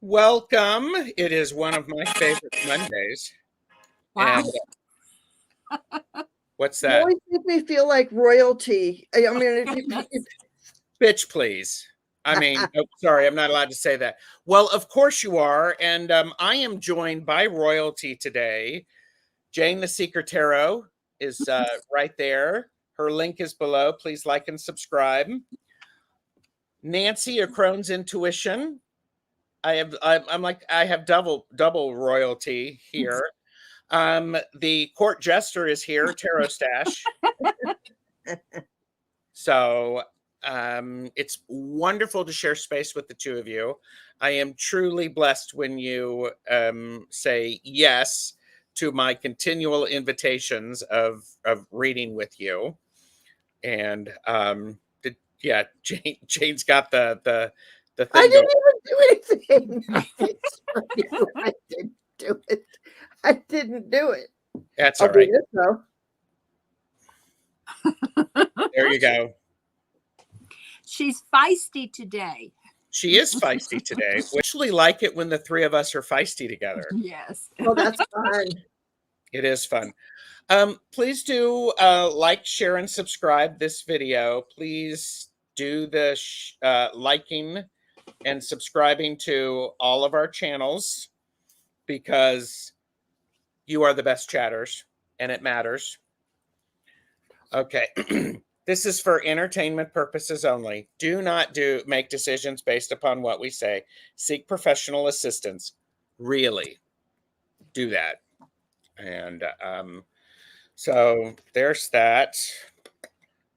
Welcome. It is one of my favorite Mondays. Wow. And what's You that? always make me feel like royalty. I mean, Bitch, please. I mean, oh, sorry, I'm not allowed to say that. Well, of course you are. And I am joined by royalty today. Jane the Seeker Tarot is right there. Her link is below. Please like and subscribe. Nancy, a Crone's Intuition. I have double royalty here. The court jester is here, TarotStache. So it's wonderful to share space with the two of you. I am truly blessed when you say yes to my continual invitations of reading with you. And Jane's got the thing. I didn't even do anything. I didn't do it. I didn't do it. That's all right. Though. There you go. She's feisty today. She is feisty today. We actually like it when the three of us are feisty together. Yes. Well, that's fun. It is fun. Please do like, share, and subscribe this video. Please do the liking and subscribing to all of our channels because you are the best chatters and it matters. Okay. This is for entertainment purposes only. Do not make decisions based upon what we say. Seek professional assistance. Really do that. And so there's that.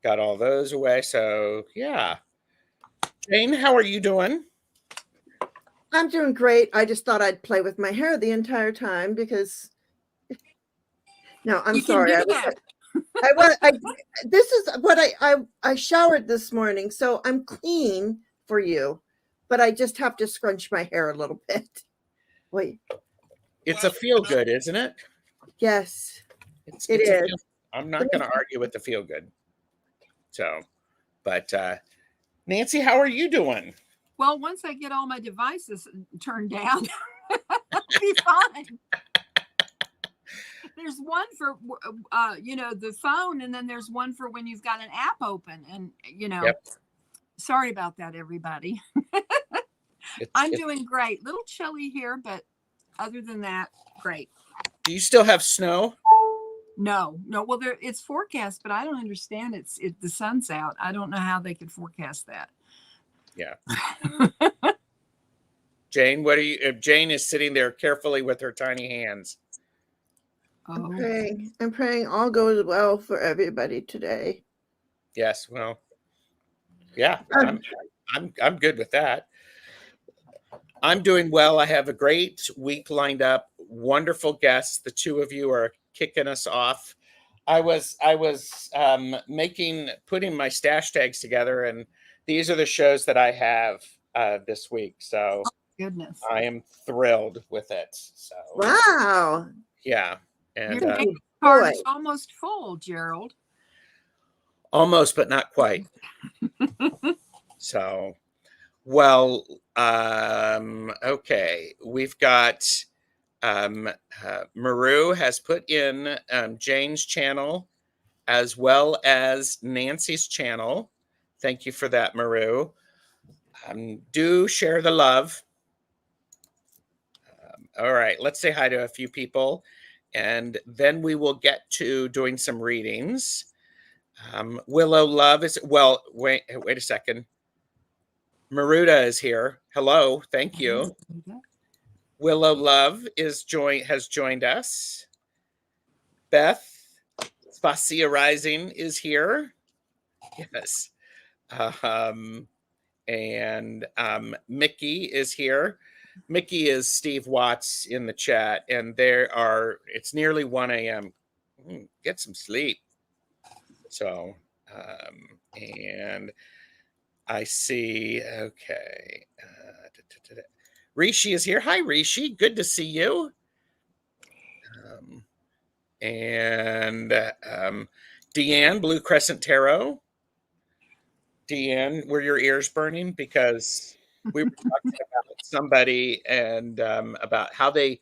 Got all those away. So yeah. Jane, how are you doing? I'm doing great. I just thought I'd play with my hair the entire time because no, I'm sorry. This is what I showered this morning, so I'm clean for you, but I just have to scrunch my hair a little bit. Wait. It's a feel good, isn't it? Yes, it is. I'm not going to argue with the feel good. So, but Nancy, how are you doing? Well, once I get all my devices turned down, I'll be fine. There's one for, the phone, and then there's one for when you've got an app open. And, Yep. Sorry about that, everybody. I'm doing great. Little chilly here, but other than that, great. Do you still have snow? No. Well, it's forecast, but I don't understand. The sun's out. I don't know how they could forecast that. Yeah. Jane, Jane is sitting there carefully with her tiny hands. I'm praying all goes well for everybody today. Yes, well, yeah, I'm good with that. I'm doing well. I have a great week lined up. Wonderful guests. The two of you are kicking us off. I was putting my stash tags together, and these are the shows that I have this week. So goodness, I am thrilled with it. So wow, yeah. And your card is almost full, Gerald. Almost, but not quite. So, well, okay. We've got Maru has put in Jane's channel as well as Nancy's channel. Thank you for that, Maru. Do share the love. All right, let's say hi to a few people. And then we will get to doing some readings. Willow Love is, well, wait a second. Maruda is here. Hello, thank you. Willow Love has joined us. Beth Spacia Rising is here. Yes. And Mickey is here. Mickey is Steve Watts in the chat, and it's nearly 1 a.m. Get some sleep. So, and I see, okay. Rishi is here. Hi, Rishi. Good to see you. And Deanne, Blue Crescent Tarot. Deanne, were your ears burning? Because we were talking about somebody and about how we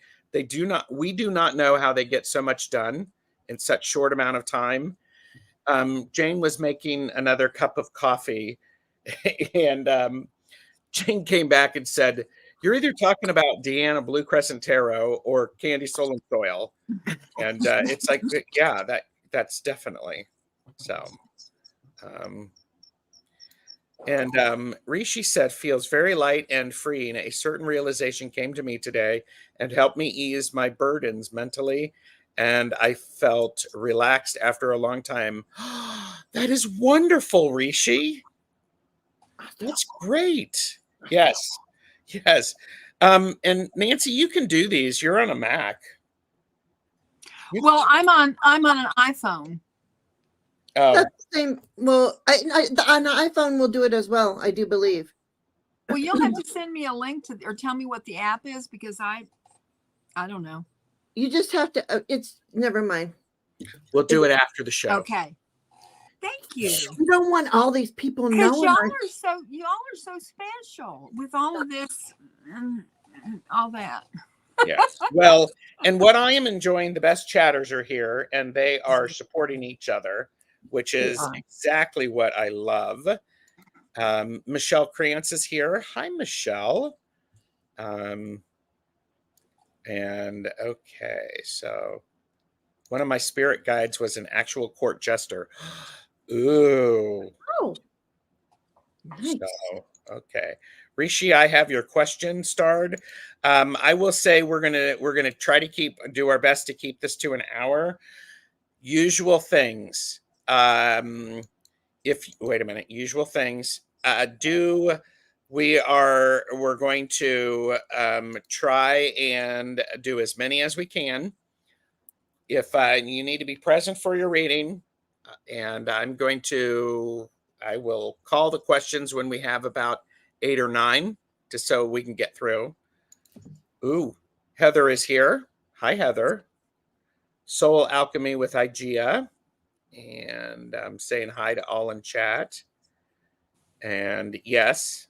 do not know how they get so much done in such short amount of time. Jane was making another cup of coffee, and Jane came back and said, "You're either talking about Deanna Blue Crescent Tarot or Candy Soul and Soil," and it's like, yeah, that's definitely so. Rishi said, feels very light and free, and a certain realization came to me today and helped me ease my burdens mentally, and I felt relaxed after a long time. That is wonderful, Rishi. That's great. Yes. Yes. And Nancy, you can do these. You're on a Mac. Well, I'm on an iPhone. Oh, That's the same. Well, on the iPhone will do it as well, I do believe. Well, you'll have to send me a link to, or tell me what the app is, because I don't know. You just have to, it's, never mind. we'll do it after the show. Okay. Thank you. You don't want all these people Because knowing. y'all are so special with all of this and all that. Yes. Well, and what I am enjoying, the best chatters are here and they are supporting each other, which is exactly what I love. Michelle Krantz is here. Hi, Michelle. And okay, so one of my spirit guides was an actual court jester. Ooh. Oh, nice. So, okay. Rishi, I have your question starred. I will say we're gonna try to do our best to keep this to an hour. Usual things. Wait a minute, usual things. We're going to try and do as many as we can. If you need to be present for your reading, and I will call the questions when we have about 8 or 9, just so we can get through. Ooh, Heather is here. Hi, Heather. Soul Alchemy with Igea. And I'm saying hi to all in chat. And yes,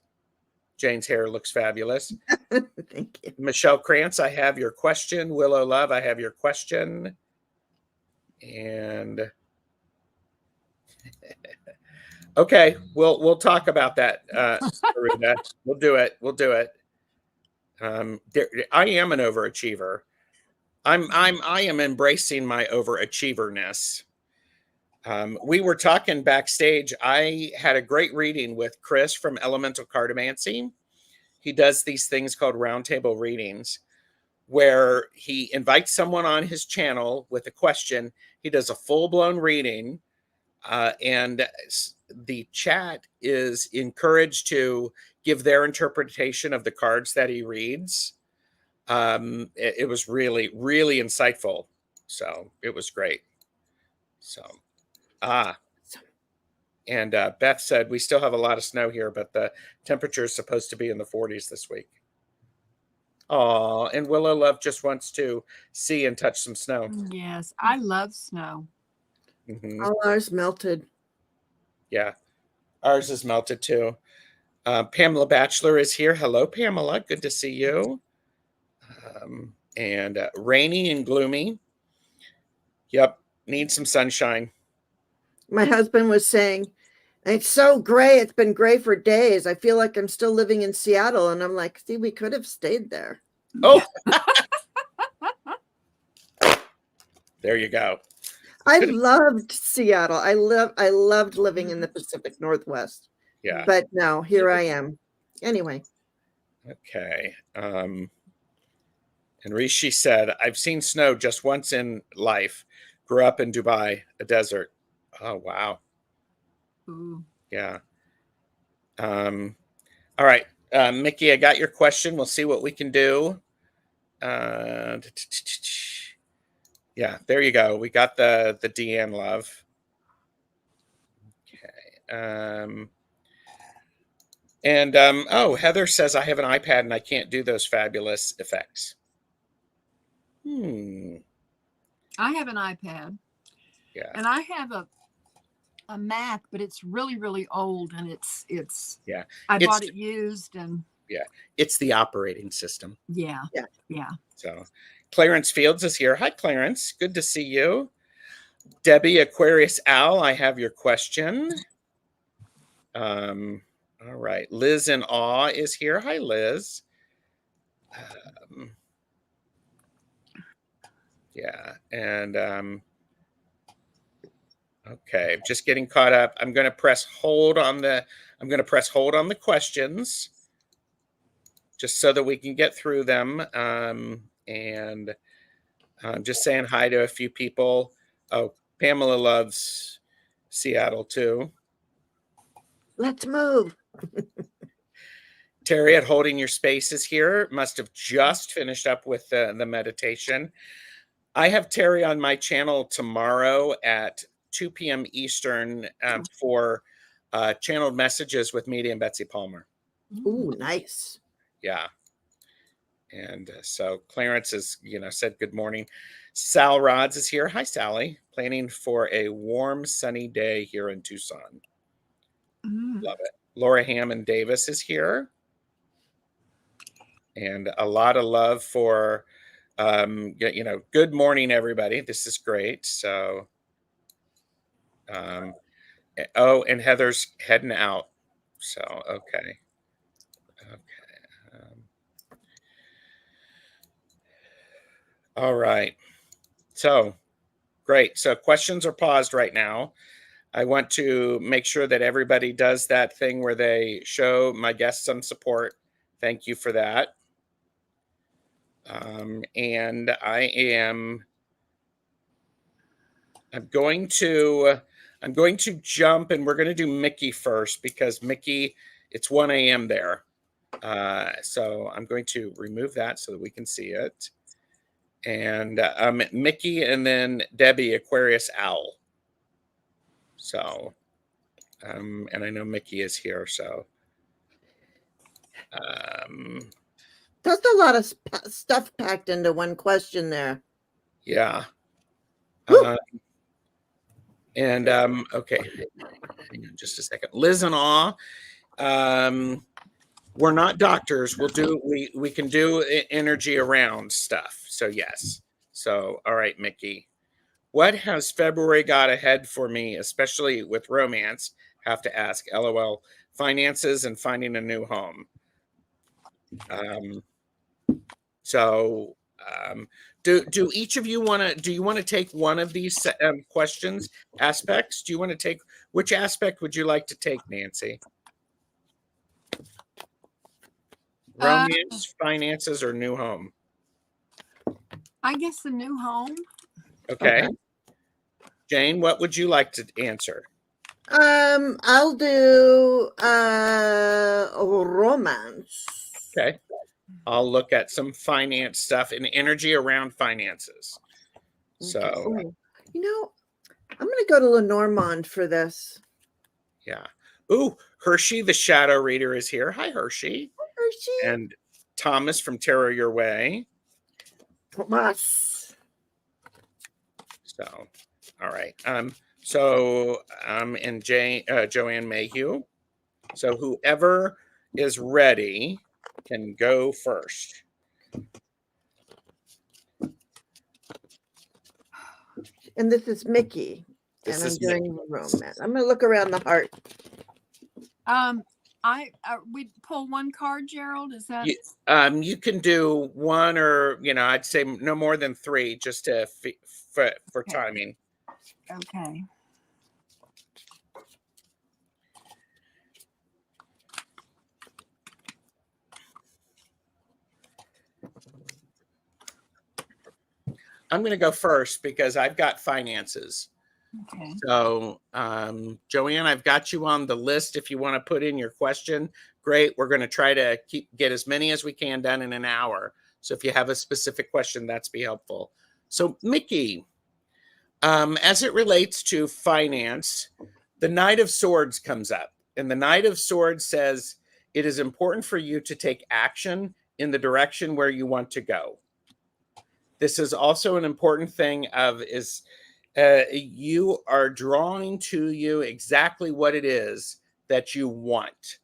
Jane's hair looks fabulous. Thank you. Michelle Krantz, I have your question. Willow Love, I have your question. And okay, we'll talk about that, Sarita. We'll do it. I am an overachiever. I am embracing my overachieverness. We were talking backstage. I had a great reading with Chris from Elemental Cartomancy. He does these things called roundtable readings, where he invites someone on his channel with a question. He does a full-blown reading, and the chat is encouraged to give their interpretation of the cards that he reads. It was really, really insightful. So it was great. So, and Beth said, we still have a lot of snow here, but the temperature is supposed to be in the 40s this week. Oh, and Willow Love just wants to see and touch some snow. Yes, I love snow. Mm-hmm. All ours melted. Yeah, ours is melted too. Pamela Batchelor is here. Hello, Pamela. Good to see you. And rainy and gloomy. Yep, need some sunshine. My husband was saying, it's so gray. It's been gray for days. I feel like I'm still living in Seattle. And I'm like, see, we could have stayed there. Oh, there you go. I loved Seattle. I loved living in the Pacific Northwest. Yeah. But no, here I am. Anyway. Okay. And Rishi said, I've seen snow just once in life. Grew up in Dubai, a desert. Oh, wow. Ooh. Yeah. All right. Mickey, I got your question. We'll see what we can do. Yeah, there you go. We got the Deanne Love. Okay. Oh, Heather says I have an iPad and I can't do those fabulous effects. I have an iPad. Yeah. And I have a Mac, but it's really, really old, and it's yeah. I bought it used, and Yeah, it's the operating system. Yeah. Yeah. Yeah. So Clarence Fields is here. Hi, Clarence. Good to see you. Debbie Aquarius Al, I have your question. All right. Liz in Awe is here. Hi, Liz. Yeah. And okay, just getting caught up. I'm going to press hold on the questions just so that we can get through them. And I'm just saying hi to a few people. Oh, Pamela loves Seattle too. Let's move. Terry at Holding Your Space is here. Must have just finished up with the meditation. I have Terry on my channel tomorrow at 2 p.m. Eastern for channeled messages with Medium Betsy Palmer. Ooh, nice. Yeah. And so Clarence is, said good morning. Sal Rods is here. Hi, Sally. Planning for a warm, sunny day here in Tucson. Love it. Laura Hammond Davis is here. And a lot of love for, good morning, everybody. This is great. So, and Heather's heading out. So, okay. All right. So, great. So questions are paused right now. I want to make sure that everybody does that thing where they show my guests some support. Thank you for that. And I'm going to jump, and we're going to do Mickey first because Mickey, it's 1 a.m. there. So I'm going to remove that so that we can see it. And Mickey, and then Debbie Aquarius Owl. So, and I know Mickey is here. So, That's a lot of stuff packed into one question there. Yeah. And okay, hang on just a second. Liz and Awe. We're not doctors. We can do energy around stuff. So yes. So all right, Mickey. What has February got ahead for me, especially with romance? Have to ask. LOL. Finances and finding a new home. Do each of you do you want to take one of these questions, aspects? Do you want to take, which aspect would you like to take, Nancy? Romance, finances, or new home? I guess the new home. Okay. Jane, what would you like to answer? I'll do romance. Okay. I'll look at some finance stuff and energy around finances. So, I'm going to go to Lenormand for this. Yeah. Ooh, Hershey, the shadow reader, is here. Hi, Hershey. Hi, Hershey. And Thomas from Tarot Your Way. Thomas. So, all right. And Joanne Mayhew. So whoever is ready can go first. And this is Mickey. And I'm doing romance. I'm going to look around the heart. We pull one card, Gerald. Is that? You can do one, or I'd say no more than 3, just to for timing. Okay. I'm going to go first because I've got finances. Okay. So, Joanne, I've got you on the list. If you want to put in your question, great. We're going to try to get as many as we can done in an hour. So if you have a specific question, that's be helpful. So Mickey, as it relates to finance, the Knight of Swords comes up, and the Knight of Swords says it is important for you to take action in the direction where you want to go. This is also an important thing you are drawing to you exactly what it is that you want.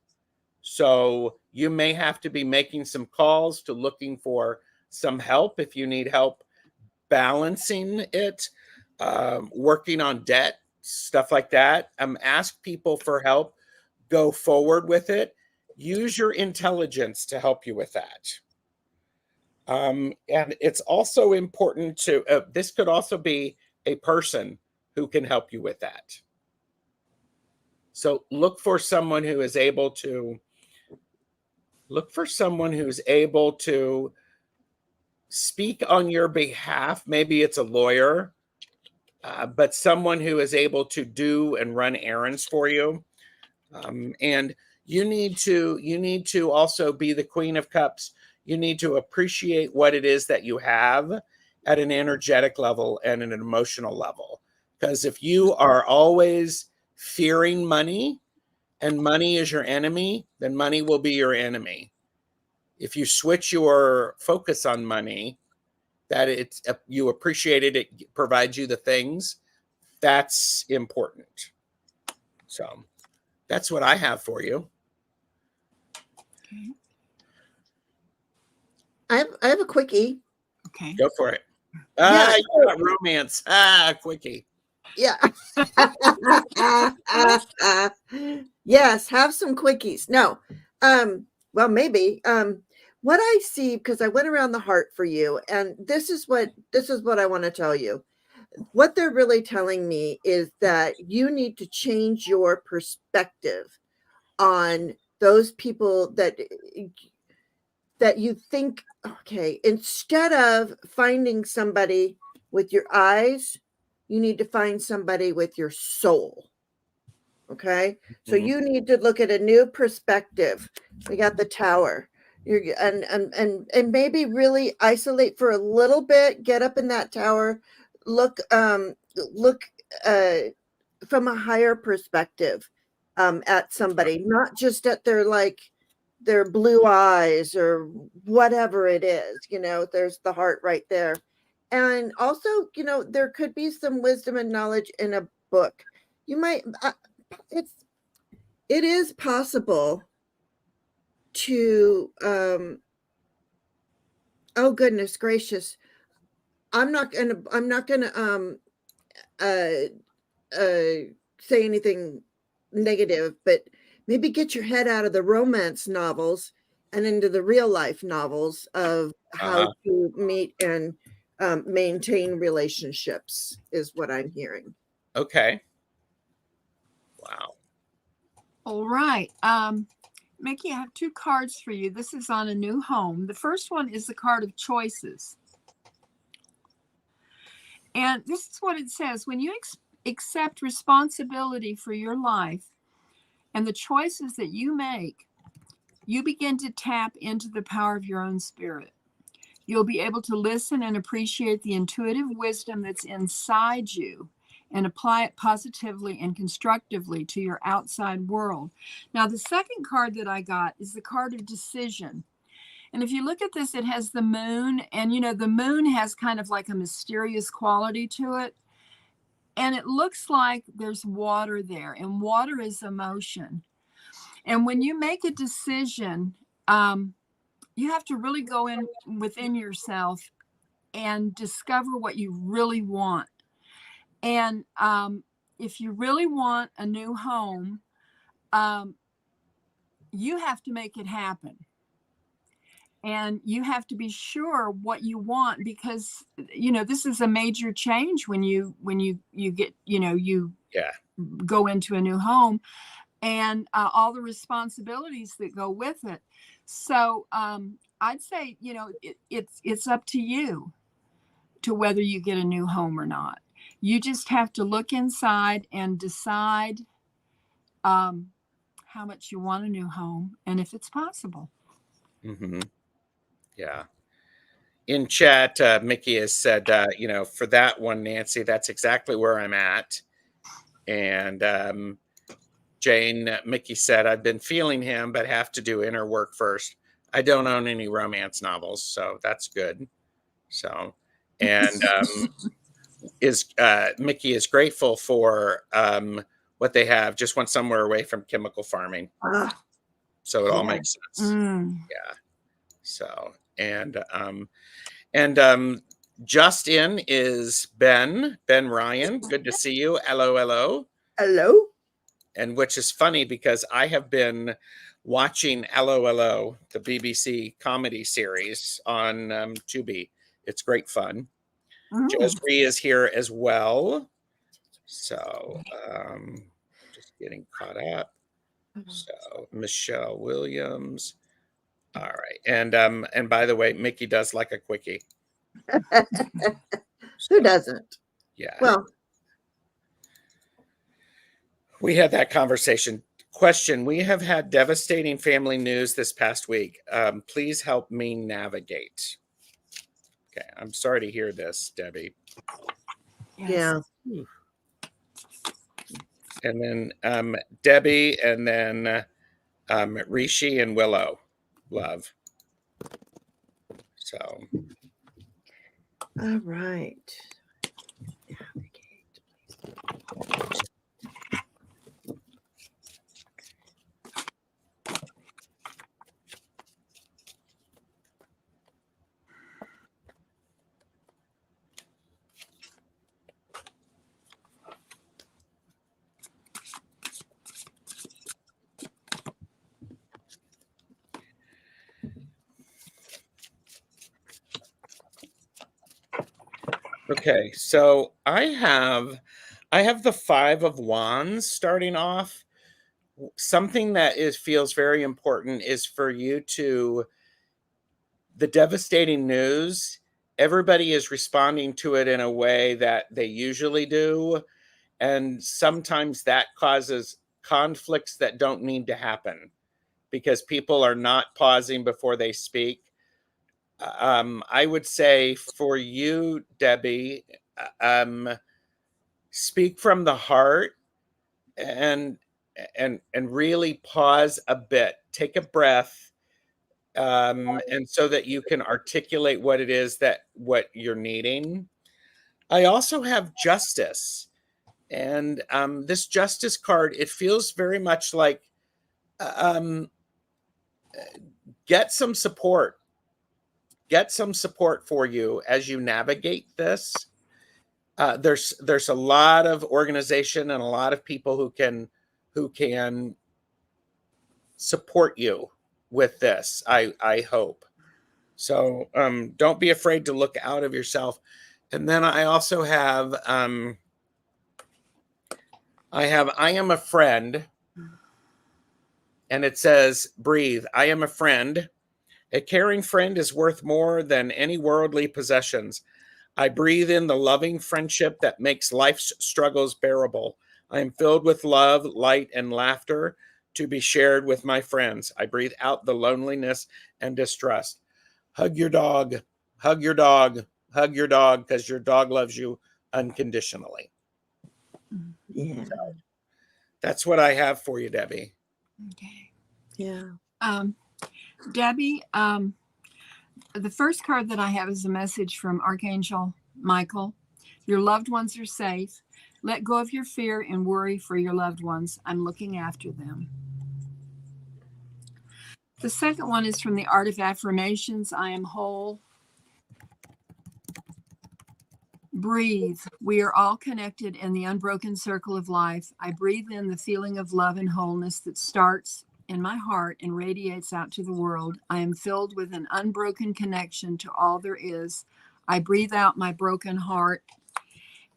So You may have to be making some calls to looking for some help if you need help balancing it, working on debt, stuff like that. Ask people for help. Go forward with it. Use your intelligence to help you with that. And it's also important to, this could also be a person who can help you with that. So look for someone who is able to, speak on your behalf. Maybe it's a lawyer, but someone who is able to do and run errands for you. And you need to also be the Queen of Cups. You need to appreciate what it is that you have at an energetic level and an emotional level. Because if you are always fearing money and money is your enemy, then money will be your enemy. If you switch your focus on money, that you appreciate it, it provides you the things, that's important. So that's what I have for you. Okay. I have a quickie. Okay. Go for it. Yeah. You got romance. Quickie. Yeah. Yes, have some quickies. No. Well, maybe. What I see, because I went around the heart for you, and this is what I want to tell you. What they're really telling me is that you need to change your perspective on those people that you think, okay, instead of finding somebody with your eyes, you need to find somebody with your soul. Okay. So you need to look at a new perspective. We got the Tower. And maybe really isolate for a little bit, get up in that tower, look from a higher perspective at somebody, not just at their blue eyes or whatever it is. There's the heart right there. And also, there could be some wisdom and knowledge in a book. You might, it is possible to, oh goodness gracious. I'm not gonna say anything negative, but maybe get your head out of the romance novels and into the real life novels of how to meet and maintain relationships is what I'm hearing. Okay. Wow. All right. Mickey, I have two cards for you. This is on a new home. The first one is the card of choices. And this is what it says. When you accept responsibility for your life and the choices that you make, you begin to tap into the power of your own spirit. You'll be able to listen and appreciate the intuitive wisdom that's inside you and apply it positively and constructively to your outside world. Now, the second card that I got is the card of decision. And if you look at this, it has the moon, and the moon has kind of like a mysterious quality to it. And it looks like there's water there, and water is emotion. And when you make a decision, you have to really go in within yourself and discover what you really want. And if you really want a new home, you have to make it happen. And you have to be sure what you want, because this is a major change when you get you go into a new home, and all the responsibilities that go with it. So I'd say it's up to you to whether you get a new home or not. You just have to look inside and decide how much you want a new home and if it's possible. Mm-hmm. Yeah. In chat, Mickey has said, for that one, Nancy, that's exactly where I'm at. And Jane, Mickey said, I've been feeling him, but have to do inner work first. I don't own any romance novels, so that's good. So, and Mickey is grateful for what they have, just went somewhere away from chemical farming. So it all Yeah. makes sense. Mm. Yeah. So, just in is Ben Ryan. Good to see you. Hello, hello. Hello. And which is funny because I have been watching LOLO, the BBC comedy series on Tubi. It's great fun. Mm. Josry is here as well. So just getting caught up. So Michelle Williams. All right. And by the way, Mickey does like a quickie. Who doesn't? Yeah. Well, We had that conversation. Question: we have had devastating family news this past week. Please help me navigate. Okay, I'm sorry to hear this, Debbie. yeah. And then Debbie, and then Rishi and Willow. Love. So. All right. Okay, so I have the Five of Wands starting off. Something that feels very important is for you to, the devastating news, everybody is responding to it in a way that they usually do, and sometimes that causes conflicts that don't need to happen because people are not pausing before they speak. I would say for you, Debbie, speak from the heart and really pause a bit, take a breath, and so that you can articulate what it is what you're needing. I also have justice, and this justice card, it feels very much like get some support for you as you navigate this. There's a lot of organization and a lot of people who can support you with this. I hope so. Don't be afraid to look out of yourself. And then I also have I am a friend, and it says breathe. I am a friend. A caring friend is worth more than any worldly possessions. I breathe in the loving friendship that makes life's struggles bearable. I am filled with love, light, and laughter to be shared with my friends. I breathe out the loneliness and distrust. Hug your dog, hug your dog, hug your dog, because your dog loves you unconditionally. Yeah. So that's what I have for you, Debbie. Okay. Yeah. Debbie, the first card that I have is a message from Archangel Michael. Your loved ones are safe. Let go of your fear and worry for your loved ones. I'm looking after them. The second one is from the Art of Affirmations. I am whole. Breathe. We are all connected in the unbroken circle of life. I breathe in the feeling of love and wholeness that starts in my heart and radiates out to the world. I am filled with an unbroken connection to all there is. I breathe out my broken heart.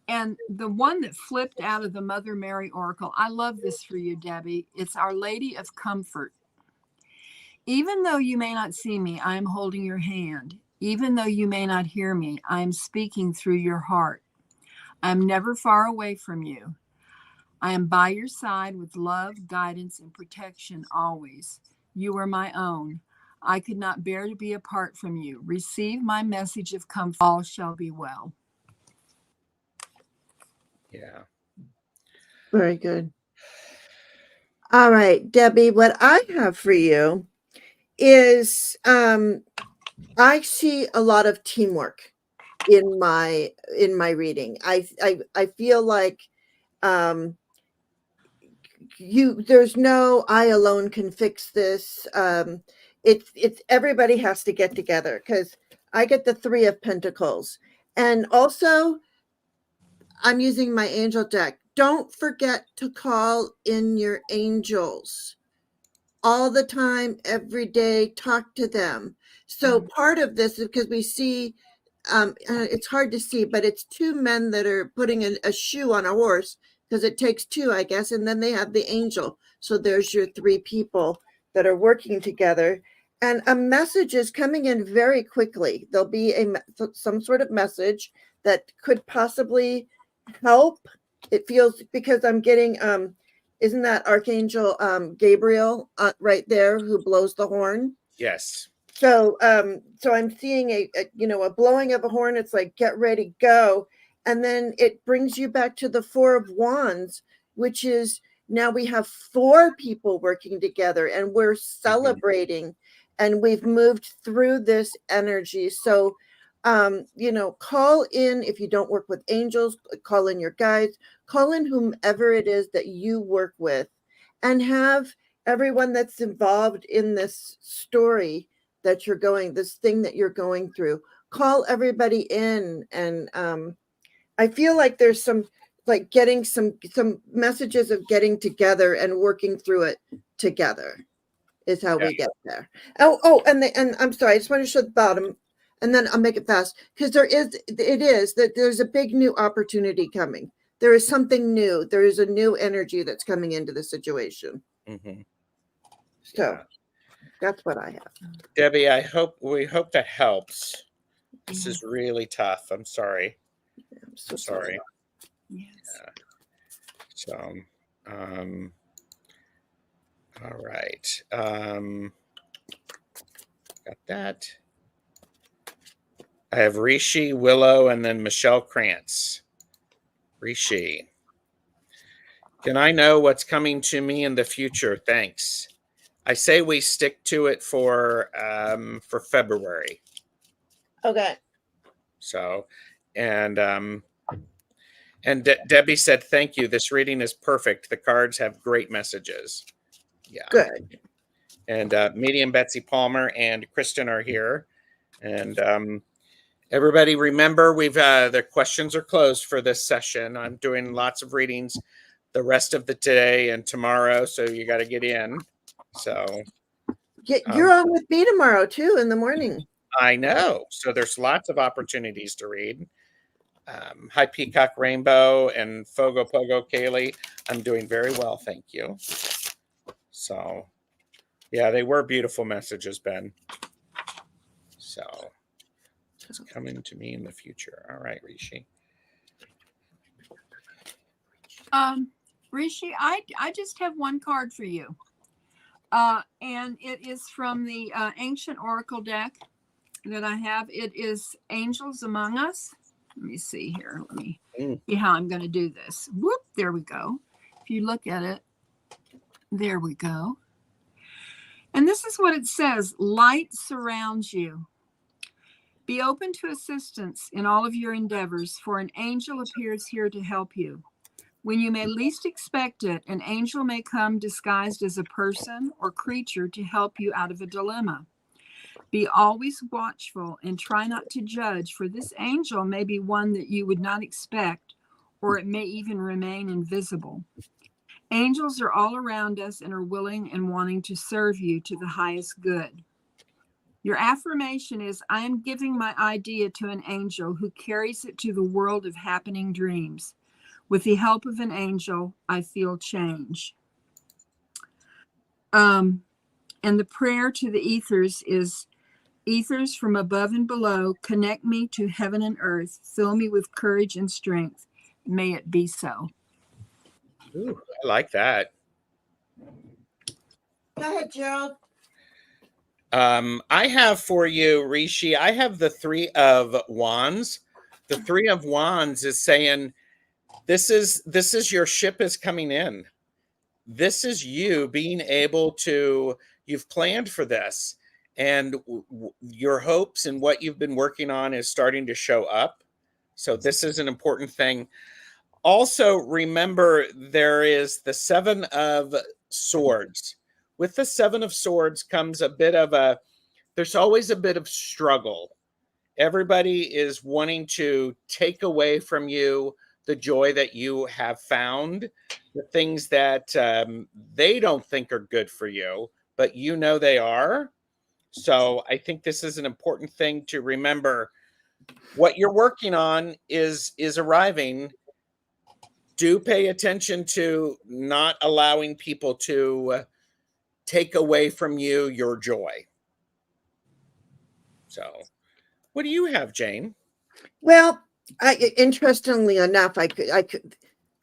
And the one that flipped out of the Mother Mary Oracle, I love this for you, Debbie. It's Our Lady of Comfort. Even though you may not see me, I am holding your hand. Even though you may not hear me, I am speaking through your heart. I am never far away from you. I am by your side with love, guidance, and protection always. You are my own. I could not bear to be apart from you. Receive my message of comfort. All shall be well. Yeah. Very good. All right, Debbie, what I have for you is I see a lot of teamwork in my reading. I feel like there's no I alone can fix this. It's everybody has to get together, because I get the 3 of Pentacles. And also, I'm using my angel deck. Don't forget to call in your angels all the time, every day. Talk to them. So part of this is because we see, it's hard to see, but it's 2 men that are putting a shoe on a horse, because it takes 2, I guess. And then they have the angel. So there's your 3 people that are working together. And a message is coming in very quickly. There'll be some sort of message that could possibly help. It feels, because I'm getting, isn't that Archangel Gabriel right there, who blows the horn? Yes. So I'm seeing a blowing of a horn. It's like, get ready, go. And then it brings you back to the 4 of Wands, which is, now we have 4 people working together, and we're celebrating, and we've moved through this energy. So, call in. If you don't work with angels, call in your guides, call in whomever it is that you work with, and have everyone that's involved in this story that you're this thing that you're going through, call everybody in. And I feel like there's some, like, getting some messages of getting together and working through it together is how we get there. And I'm sorry, I just want to show the bottom, and then I'll make it fast, because there's a big new opportunity coming. There is something new. There is a new energy that's coming into the situation. So that's what I have. Debbie, we hope that helps. This is really tough. I'm sorry. I'm so sorry. Yes. Yeah. So, all right. Got that. I have Rishi, Willow, and then Michelle Krantz. Rishi. Can I know what's coming to me in the future? Thanks. I say we stick to it for February. Okay. So, and Debbie said, thank you. This reading is perfect. The cards have great messages. Yeah. Good. And Medium Betsy Palmer and Kristen are here. And everybody remember, the questions are closed for this session. I'm doing lots of readings the rest of the day and tomorrow, so you got to get in. So you're on with me tomorrow too, in the morning. I know. So there's lots of opportunities to read. Hi, Peacock Rainbow and Fogo Pogo Kaylee. I'm doing very well, thank you. So, yeah, they were beautiful messages, Ben. So, it's coming to me in the future. All right, Rishi. Rishi, I just have one card for you. And it is from the Ancient Oracle deck that I have. It is Angels Among Us. Let me see here. Let me see how I'm going to do this. Whoop, there we go. If you look at it, there we go. And this is what it says. Light surrounds you. Be open to assistance in all of your endeavors, for an angel appears here to help you. When you may least expect it, an angel may come disguised as a person or creature to help you out of a dilemma. Be always watchful and try not to judge, for this angel may be one that you would not expect, or it may even remain invisible. Angels are all around us and are willing and wanting to serve you to the highest good. Your affirmation is, I am giving my idea to an angel who carries it to the world of happening dreams. With the help of an angel, I feel change. And the prayer to the ethers is, ethers from above and below, connect me to heaven and earth. Fill me with courage and strength. May it be so. Ooh, I like that. Go ahead, Gerald. I have for you, Rishi, I have the 3 of Wands. The 3 of Wands is saying, this is your ship is coming in. This is you being able to, you've planned for this, and your hopes and what you've been working on is starting to show up. So this is an important thing. Also, remember there is the Seven of Swords. With the Seven of Swords comes a bit of a, there's always a bit of struggle. Everybody is wanting to take away from you the joy that you have found, the things that they don't think are good for you, but you know they are. So I think this is an important thing to remember. What you're working on is arriving. Do pay attention to not allowing people to take away from you your joy. So, what do you have, Jane? Well, interestingly enough, I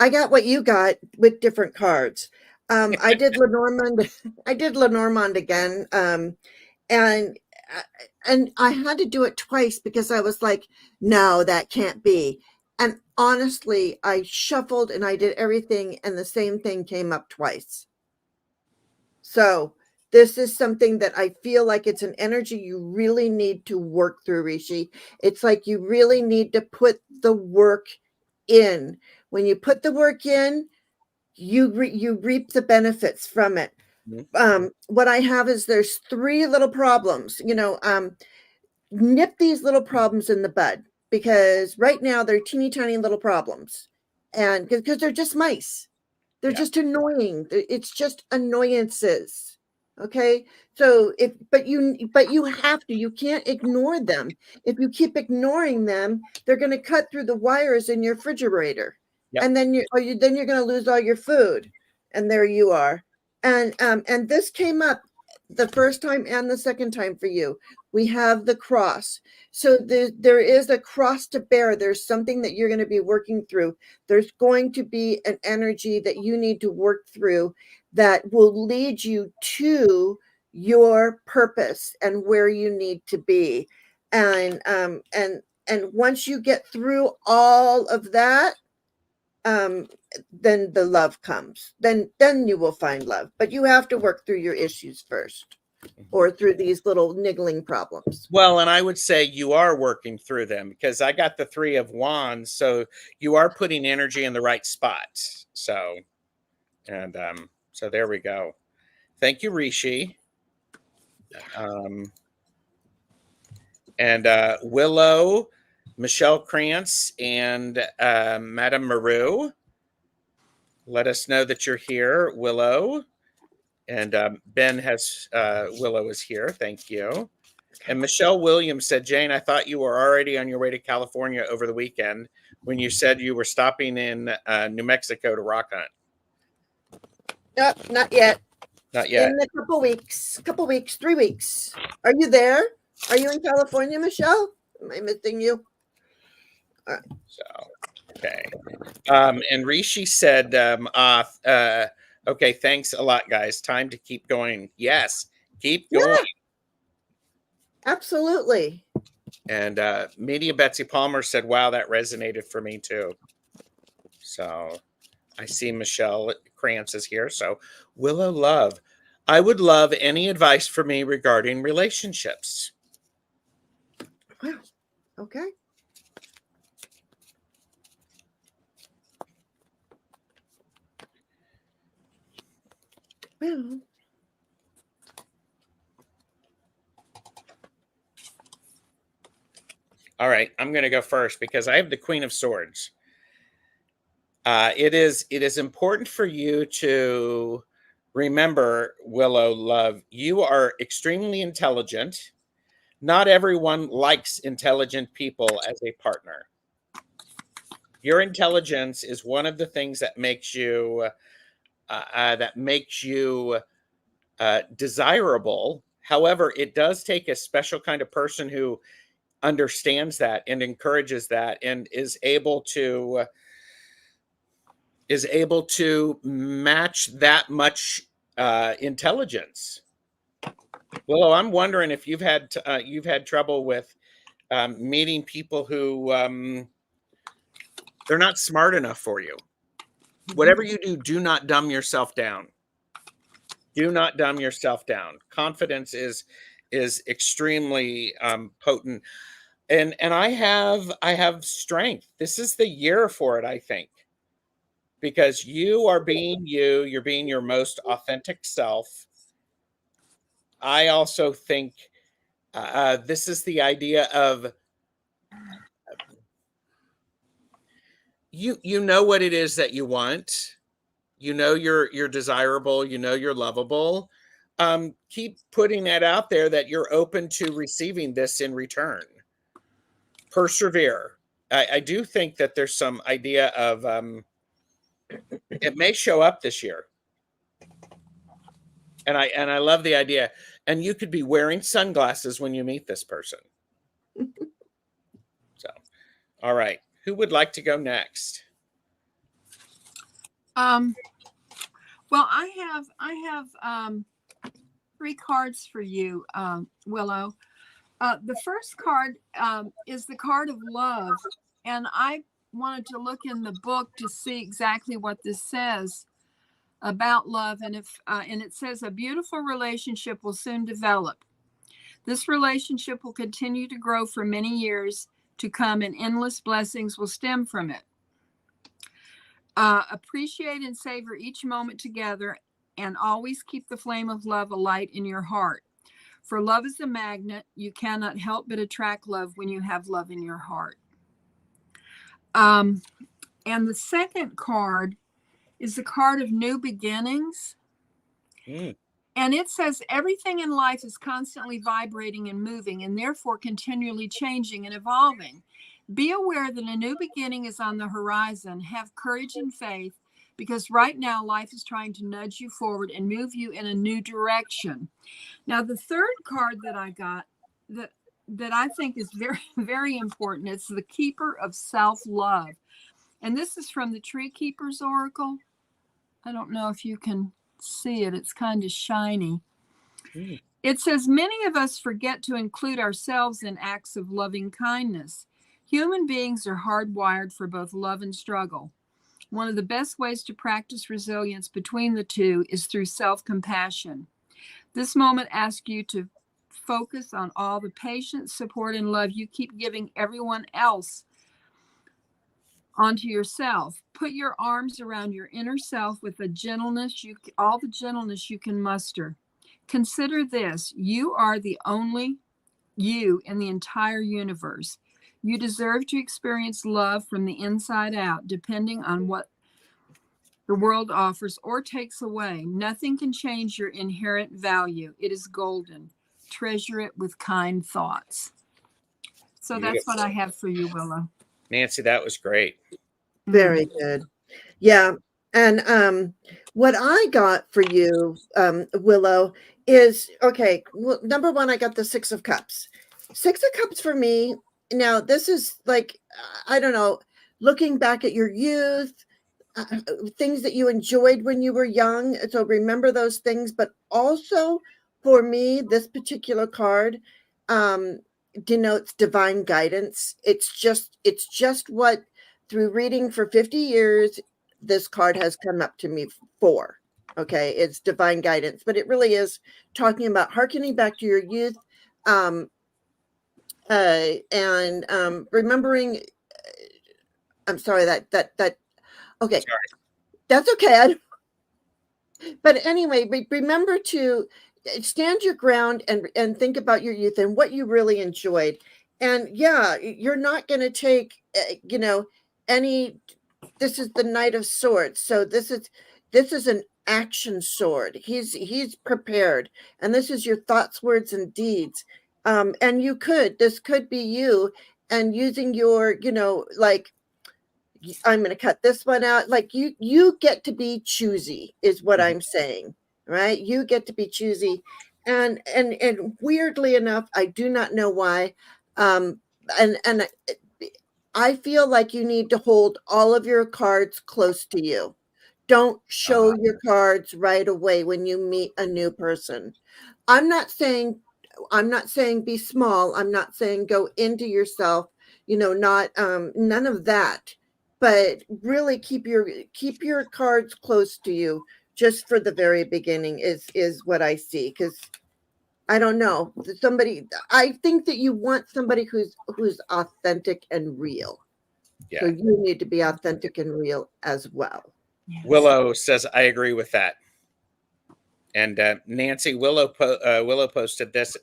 got what you got with different cards. I did Lenormand. I did Lenormand again, and I had to do it twice because I was like, no, that can't be. And honestly, I shuffled and I did everything, and the same thing came up twice. So this is something that I feel like it's an energy you really need to work through, Rishi. It's like you really need to put the work in. When you put the work in, you reap the benefits from it. What I have is there's 3 little problems. Nip these little problems in the bud, because right now they're teeny tiny little problems, and because they're just mice. They're just annoying. It's just annoyances. Okay. So but you have to, you can't ignore them. If you keep ignoring them, they're going to cut through the wires in your refrigerator. Yep. And then you're going to lose all your food. And there you are. And this came up the first time and the second time for you. We have the cross. So there is a cross to bear. There's something that you're going to be working through. There's going to be an energy that you need to work through that will lead you to your purpose and where you need to be. And once you get through all of that, then the love comes. Then you will find love. But you have to work through your issues first, or through these little niggling problems. Well, and I would say you are working through them, because I got the 3 of Wands, so you are putting energy in the right spots. So, and so there we go. Thank you, Rishi. And Willow, Michelle Krantz, and Madame Maru. Let us know that you're here, Willow. And Ben has Willow is here. Thank you. And Michelle Williams said, Jane, I thought you were already on your way to California over the weekend when you said you were stopping in New Mexico to rock hunt. Nope, not yet. Not yet. In a couple weeks, 3 weeks. Are you there? Are you in California, Michelle? Am I missing you? So, okay. And Rishi said, okay, thanks a lot, guys. Time to keep going. Yes, keep going. Yeah, absolutely. And Media Betsy Palmer said, wow, that resonated for me too. So I see Michelle Krantz is here. So Willow Love, I would love any advice for me regarding relationships. Wow. Okay. Well, all right, I'm going to go first because I have the Queen of Swords. It is important for you to remember, Willow Love, you are extremely intelligent. Not everyone likes intelligent people as a partner. Your intelligence is one of the things that makes you desirable. However, it does take a special kind of person who understands that and encourages that and is able to match that much intelligence. Willow, I'm wondering if you've had trouble with meeting people who they're not smart enough for you. Whatever you do, do not dumb yourself down. Do not dumb yourself down. Confidence is extremely potent. And I have strength. This is the year for it, I think. because you are being you. You're being your most authentic self. I also think this is the idea of you know what it is that you want. You know you're desirable. You know you're lovable. Keep putting that out there that you're open to receiving this in return. Persevere. I do think that there's some idea of it may show up this year. And I love the idea. And you could be wearing sunglasses when you meet this person. So, all right. Who would like to go next? Well, I have 3 cards for you, Willow. The first card is the card of love, and I wanted to look in the book to see exactly what this says about love. And it says a beautiful relationship will soon develop. This relationship will continue to grow for many years to come, and endless blessings will stem from it. Appreciate and savor each moment together, and always keep the flame of love alight in your heart. For love is a magnet. You cannot help but attract love when you have love in your heart. And the second card is the card of new beginnings. And it says everything in life is constantly vibrating and moving, and therefore continually changing and evolving. Be aware that a new beginning is on the horizon. Have courage and faith, because right now life is trying to nudge you forward and move you in a new direction. Now, the third card that I got that I think is very, very important, it's the Keeper of Self-Love. And this is from the Tree Keeper's Oracle. I don't know if you can see it. It's kind of shiny. It says, many of us forget to include ourselves in acts of loving kindness. Human beings are hardwired for both love and struggle. One of the best ways to practice resilience between the two is through self-compassion. This moment asks you to focus on all the patience, support, and love you keep giving everyone else onto yourself. Put your arms around your inner self with all the gentleness you can muster. Consider this: you are the only you in the entire universe. You deserve to experience love from the inside out, depending on what the world offers or takes away. Nothing can change your inherent value. It is golden. Treasure it with kind thoughts. So that's what I have for you, Willow. Nancy, that was great. Very good. Yeah. And what I got for you, Willow, is, okay, well, number one, I got the 6 of Cups. 6 of Cups for me. Now, this is like, I don't know, looking back at your youth, things that you enjoyed when you were young. So remember those things. But also for me, this particular card denotes divine guidance. It's just what, through reading for 50 years, this card has come up to me for. Okay, it's divine guidance, but it really is talking about hearkening back to your youth, and remembering. I'm sorry that. Okay, sorry. That's okay. But anyway, remember to stand your ground and think about your youth and what you really enjoyed. And yeah, you're not going to take, any. This is the Knight of Swords, so this is an action sword. He's prepared, and this is your thoughts, words, and deeds. And this could be you, and using your, like, I'm going to cut this one out. Like you get to be choosy is what I'm saying, right? You get to be choosy. And weirdly enough, I do not know why. And I feel like you need to hold all of your cards close to you. Don't show your cards right away when you meet a new person. I'm not saying be small. I'm not saying go into yourself, not none of that. But really keep your cards close to you just for the very beginning is what I see. Because I don't know, I think that you want somebody who's authentic and real. Yeah. So you need to be authentic and real as well. Yes. Willow says, I agree with that. And Nancy, Willow posted this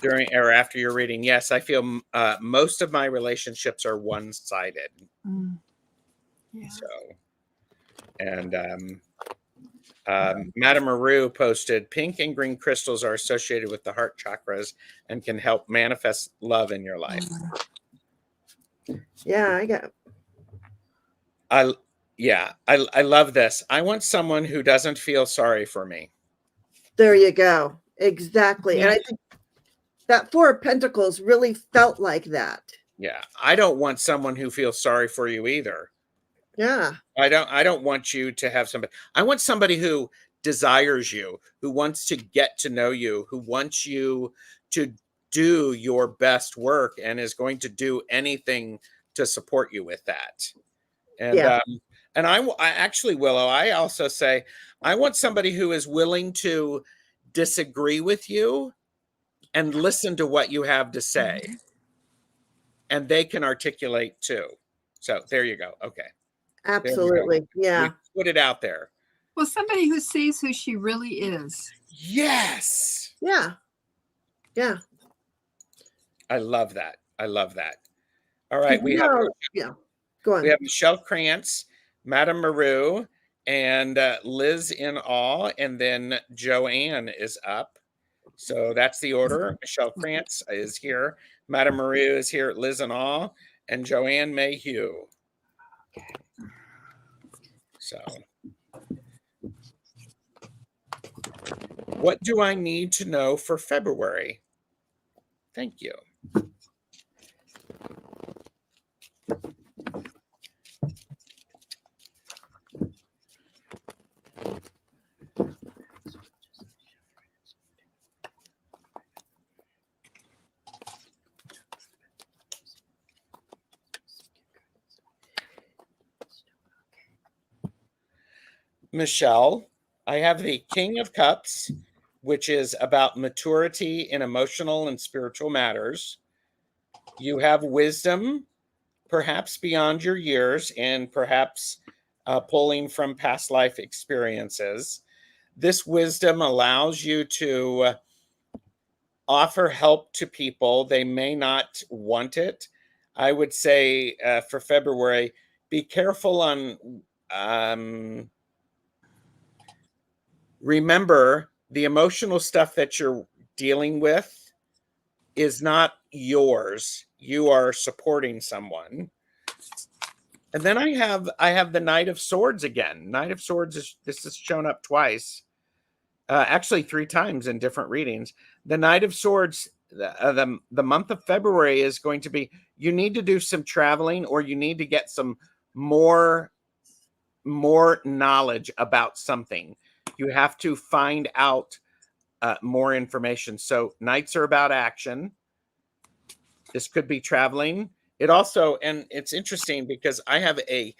during or after your reading. Yes, I feel most of my relationships are one-sided. Mm. Yeah. So, and Madame Maru posted, pink and green crystals are associated with the heart chakras and can help manifest love in your life. Yeah, I got. I love this. I want someone who doesn't feel sorry for me. There you go. Exactly. Yeah. And I think that Four of Pentacles really felt like that. Yeah, I don't want someone who feels sorry for you either. Yeah. I don't want you to have somebody. I want somebody who desires you, who wants to get to know you, who wants you to do your best work and is going to do anything to support you with that. And Yeah. and I actually, Willow, I also say I want somebody who is willing to disagree with you and listen to what you have to say. And they can articulate too. So there you go. Okay. Absolutely. Yeah. We put it out there. Well, somebody who sees who she really is. Yes. Yeah. Yeah. I love that. I love that. All right. We have yeah. Go on. We have Michelle Krantz, Madame Maru, and Liz in Awe, and then Joanne is up. So that's the order. Michelle Krantz is here. Madame Maru is here. Liz in Awe, and Joanne Mayhew. So, what do I need to know for February? Thank you. Michelle, I have the King of Cups, which is about maturity in emotional and spiritual matters. You have wisdom, perhaps beyond your years, and perhaps pulling from past life experiences. This wisdom allows you to offer help to people. They may not want it. I would say for February, be careful on remember the emotional stuff that you're dealing with is not yours. You are supporting someone. And then I have the Knight of Swords again. Knight of Swords this has shown up twice, actually 3 times in different readings. The Knight of Swords, the month of February is going to be, you need to do some traveling, or you need to get some more knowledge about something. You have to find out more information. So nights are about action. This could be traveling. It also, and it's interesting because I have a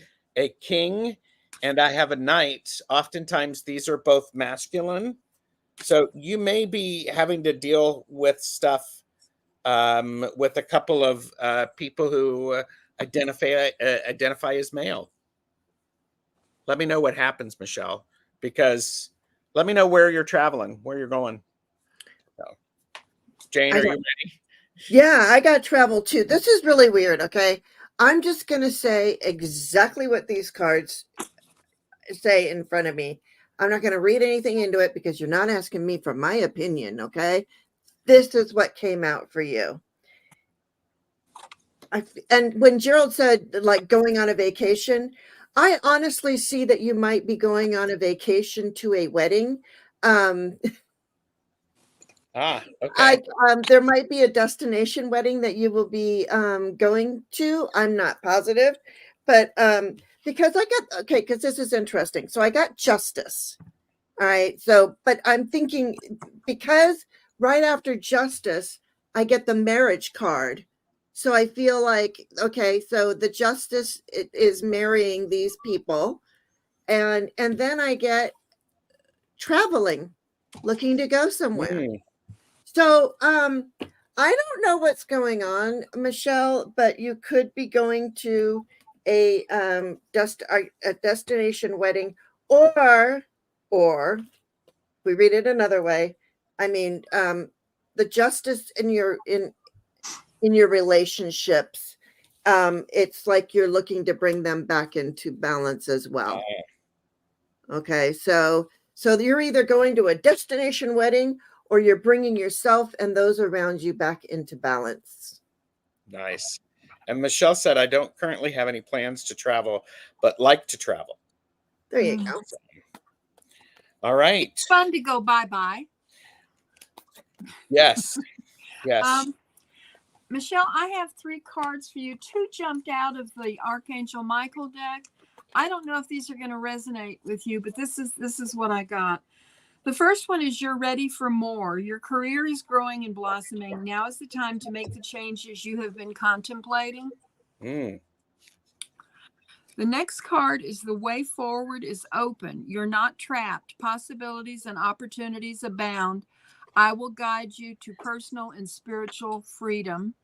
king and I have a knight. Oftentimes these are both masculine. So you may be having to deal with stuff with a couple of people who identify as male. Let me know what happens, Michelle, because let me know where you're traveling, where you're going. So, Jane, are you ready? Yeah, I got travel too. This is really weird. Okay. I'm just going to say exactly what these cards say in front of me. I'm not going to read anything into it because you're not asking me for my opinion. Okay. This is what came out for you. And when Gerald said like going on a vacation, I honestly see that you might be going on a vacation to a wedding. Okay. There might be a destination wedding that you will be going to. I'm not positive, but because because this is interesting. So I got Justice. All right. So, but I'm thinking because right after Justice, I get the Marriage card. So I feel like, okay, so the Justice is marrying these people. And then I get traveling, looking to go somewhere. So I don't know what's going on, Michelle, but you could be going to a destination wedding, or we read it another way. I mean, the justice in your relationships. It's like you're looking to bring them back into balance as well. Okay, so you're either going to a destination wedding or you're bringing yourself and those around you back into balance. Nice. And Michelle said, I don't currently have any plans to travel, but like to travel. There you go. All right. It's fun to go bye-bye. Yes. Yes. Michelle, I have 3 cards for you. 2 jumped out of the Archangel Michael deck. I don't know if these are going to resonate with you, but this is what I got. The first one is you're ready for more. Your career is growing and blossoming. Now is the time to make the changes you have been contemplating. Mm. The next card is the way forward is open. You're not trapped. Possibilities and opportunities abound. I will guide you to personal and spiritual freedom.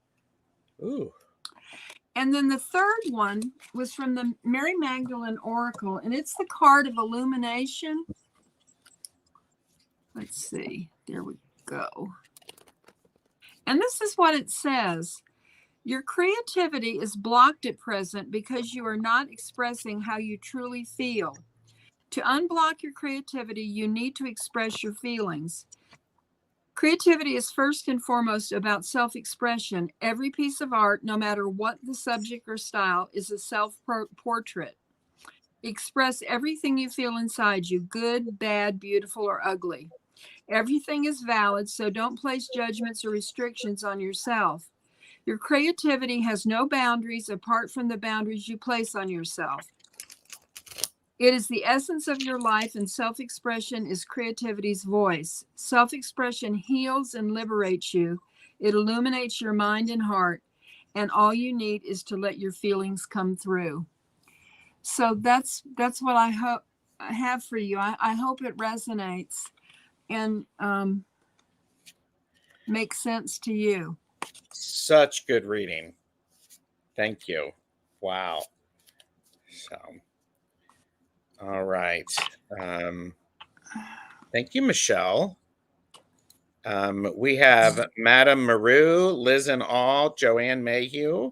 Ooh. And then the third one was from the Mary Magdalene Oracle, and it's the card of illumination. Let's see. There we go. And this is what it says. Your creativity is blocked at present because you are not expressing how you truly feel. To unblock your creativity, you need to express your feelings. Creativity is first and foremost about self-expression. Every piece of art, no matter what the subject or style, is a self-portrait. Express everything you feel inside you, good, bad, beautiful, or ugly. Everything is valid, so don't place judgments or restrictions on yourself. Your creativity has no boundaries apart from the boundaries you place on yourself. It is the essence of your life, and self-expression is creativity's voice. Self-expression heals and liberates you. It illuminates your mind and heart, and all you need is to let your feelings come through. So that's what I have for you. I hope it resonates and makes sense to you. Such good reading. Thank you. Wow. So, all right. Thank you, Michelle. We have Madame Maru, Liz and All, Joanne Mayhew.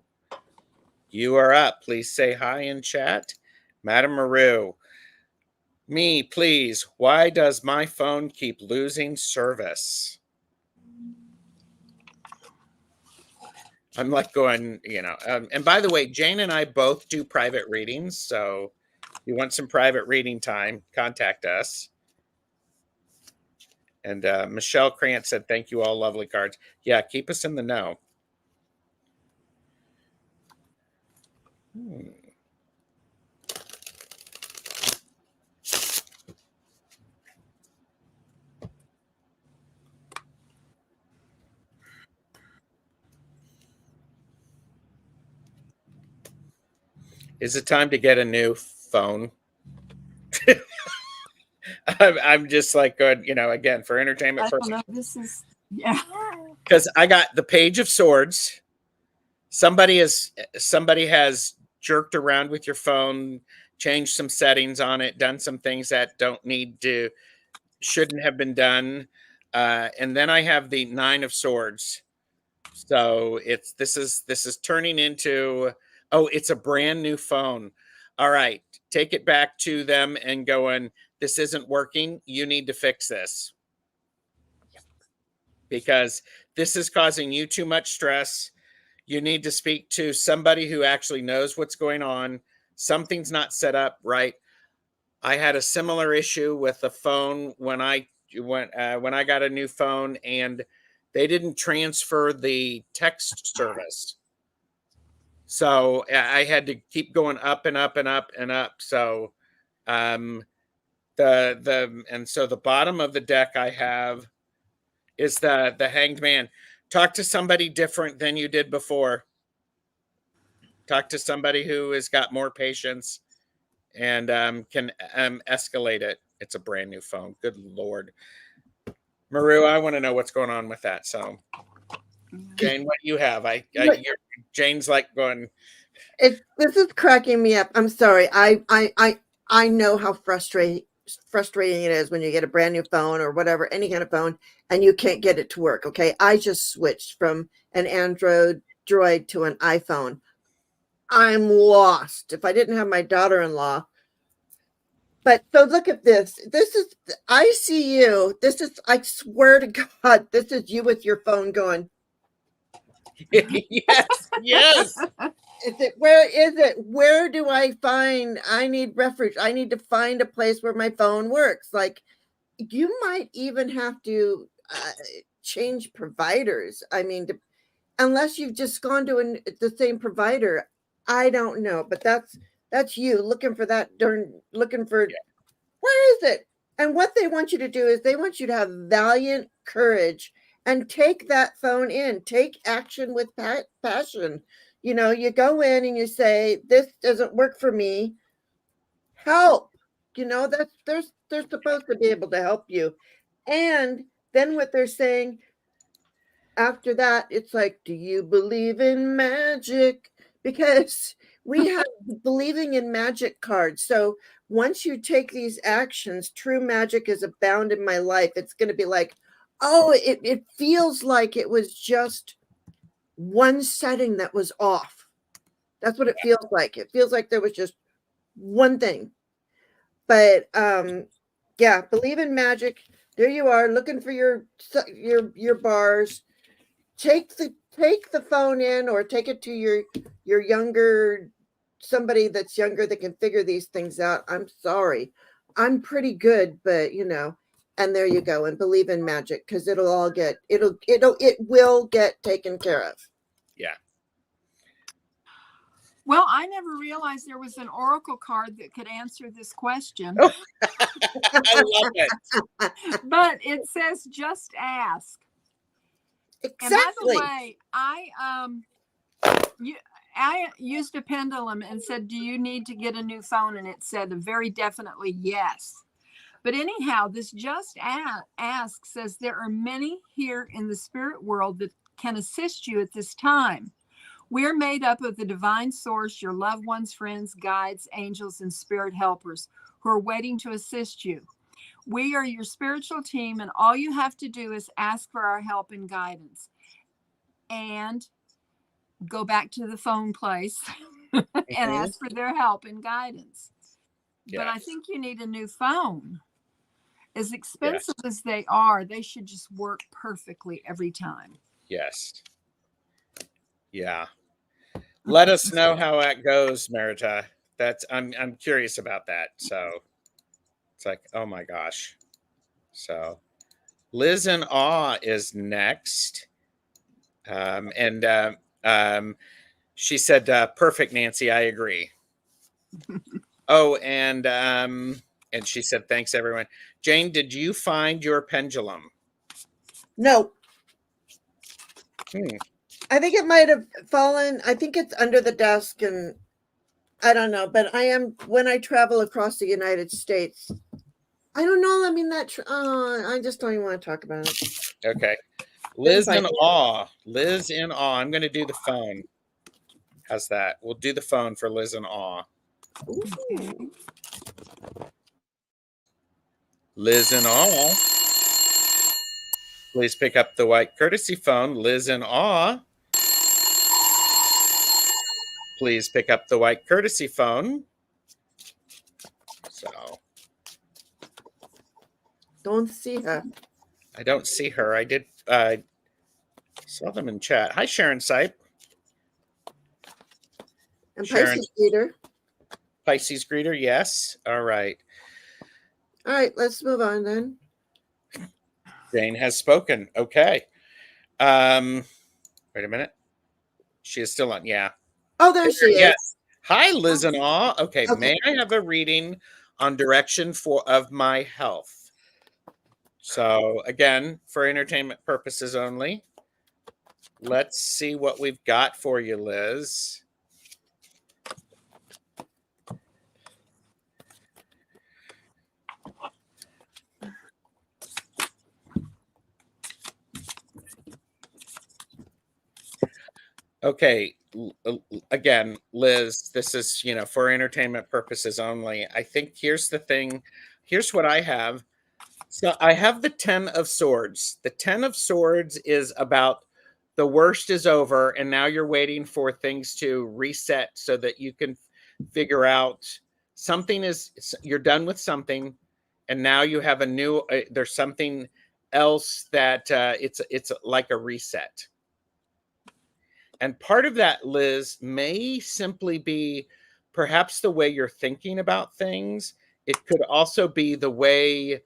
You are up. Please say hi in chat. Madame Maru. Me, please. Why does my phone keep losing service? I'm like going, and by the way, Jane and I both do private readings. So if you want some private reading time, contact us. And Michelle Krantz said, thank you all, lovely cards. Yeah, keep us in the know. Is it time to get a new phone? I'm just like going, again, for entertainment purposes. I don't know. This is, yeah. Because I got the Page of Swords. Somebody has jerked around with your phone, changed some settings on it, done some things that shouldn't have been done. And then I have the Nine of Swords. So this is turning into, it's a brand new phone. All right, take it back to them and going, this isn't working. You need to fix this. Because this is causing you too much stress. You need to speak to somebody who actually knows what's going on. Something's not set up right. I had a similar issue with the phone when I got a new phone, and they didn't transfer the text service. So I had to keep going up and up and up and up. So so the bottom of the deck I have is the Hanged Man. Talk to somebody different than you did before. Talk to somebody who has got more patience and can escalate it. It's a brand new phone. Good Lord. Maru, I want to know what's going on with that. So, Jane, what do you have? Jane's like going, This is cracking me up. I'm sorry. I know how frustrating it is when you get a brand new phone or whatever, any kind of phone, and you can't get it to work. Okay. I just switched from an Android droid to an iPhone. I'm lost. If I didn't have my daughter-in-law. But so look at this. This is, I see you. This is, I swear to God, this is you with your phone going, Yes, yes. is it, where is it? Where do I find, I need refuge. I need to find a place where my phone works. Like, you might even have to change providers. I mean, unless you've just gone to the same provider. I don't know, but that's you looking for that looking for, where is it? And what they want you to do is they want you to have valiant courage and take that phone in, take action with passion. You know, you go in and you say, this doesn't work for me. Help. You know, that's they're supposed to be able to help you. And then what they're saying after that, it's like, do you believe in magic? Because we have believing in magic cards. So once you take these actions, true magic is abound in my life. It's going to be like, oh, it feels like it was just one setting that was off. That's what it feels like. It feels like there was just one thing. But yeah, believe in magic. There you are, looking for your bars. Take the phone in, or take it to your younger, somebody that's younger that can figure these things out. I'm sorry. I'm pretty good, but you know, and there you go. And believe in magic, because it will get taken care of. Yeah. Well, I never realized there was an oracle card that could answer this question. Oh. I love it. But it says, just ask. Exactly. And by the way, I used a pendulum and said, do you need to get a new phone? And it said very definitely yes. But anyhow, this just ask says there are many here in the spirit world that can assist you at this time. We're made up of the divine source, your loved ones, friends, guides, angels, and spirit helpers who are waiting to assist you. We are your spiritual team, and all you have to do is ask for our help and guidance. And go back to the phone place and ask for their help and guidance. But I think you need a new phone. As expensive as they are, they should just work perfectly every time. Yes. Yeah. Let us know how that goes, Merita. I'm curious about that. So it's like, oh my gosh. So Liz in Awe is next. She said, perfect, Nancy. I agree. Oh, and she said, thanks, everyone. Jane, did you find your pendulum? No. I think it might have fallen. I think it's under the desk, and I don't know. But when I travel across the United States, I don't know. I mean, I just don't even want to talk about it. Okay. Liz in Awe. Liz in Awe. I'm going to do the phone. How's that? We'll do the phone for Liz in Awe. Ooh. Liz in Awe. Please pick up the white courtesy phone. Liz in Awe. Please pick up the white courtesy phone. So. Don't see her. I don't see her. I did saw them in chat. Hi, Sharon Sipe. And Pisces greeter. Pisces greeter, yes. All right. All right, let's move on then. Jane has spoken. Okay. Wait a minute. She is still on. Yeah. Oh, there she is. Yes. Hi, Liz in Awe. Okay. May I have a reading on direction of my health? So again, for entertainment purposes only. Let's see what we've got for you, Liz. Okay, again, Liz, this is, for entertainment purposes only. I think here's the thing. Here's what I have. So I have the 10 of Swords. The 10 of Swords is about the worst is over, and now you're waiting for things to reset so that you can figure out you're done with something, and now you have a new, there's something else that it's like a reset. And part of that, Liz, may simply be perhaps the way you're thinking about things. It could also be the way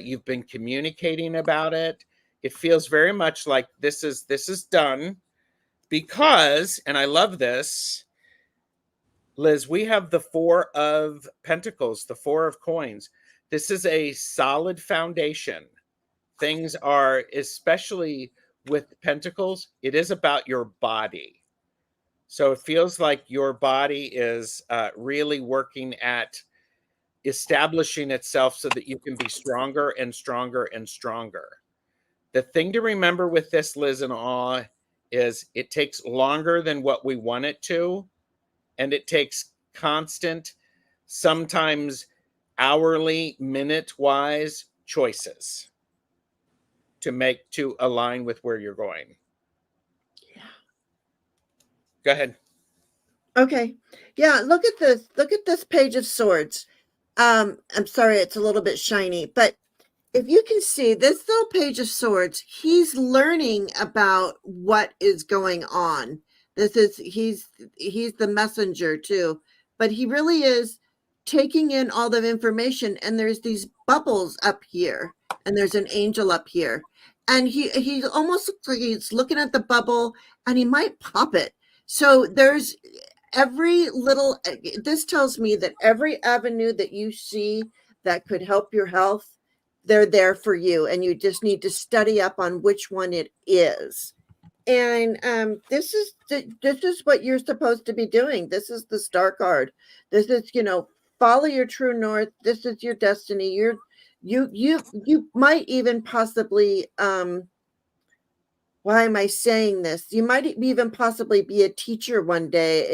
you've been communicating about it. It feels very much like this is done because, and I love this, Liz, we have the 4 of Pentacles, the 4 of Coins. This is a solid foundation. Things are, especially with Pentacles, it is about your body. So it feels like your body is really working at establishing itself so that you can be stronger and stronger and stronger. The thing to remember with this, Liz and Awe, is it takes longer than what we want it to, and it takes constant, sometimes hourly, minute-wise choices to align with where you're going. Yeah. Go ahead. Okay. Yeah, look at this. Look at this Page of Swords. I'm sorry it's a little bit shiny, but if you can see this little Page of Swords, he's learning about what is going on. He's the messenger too, but he really is taking in all the information, and there's these bubbles up here, and there's an angel up here, and he almost looks like he's looking at the bubble, and he might pop it. So there's this tells me that every avenue that you see that could help your health, they're there for you, and you just need to study up on which one it is. And this is what you're supposed to be doing. This is the Star card. This is, follow your true north. This is your destiny. You might even possibly why am I saying this? You might even possibly be a teacher one day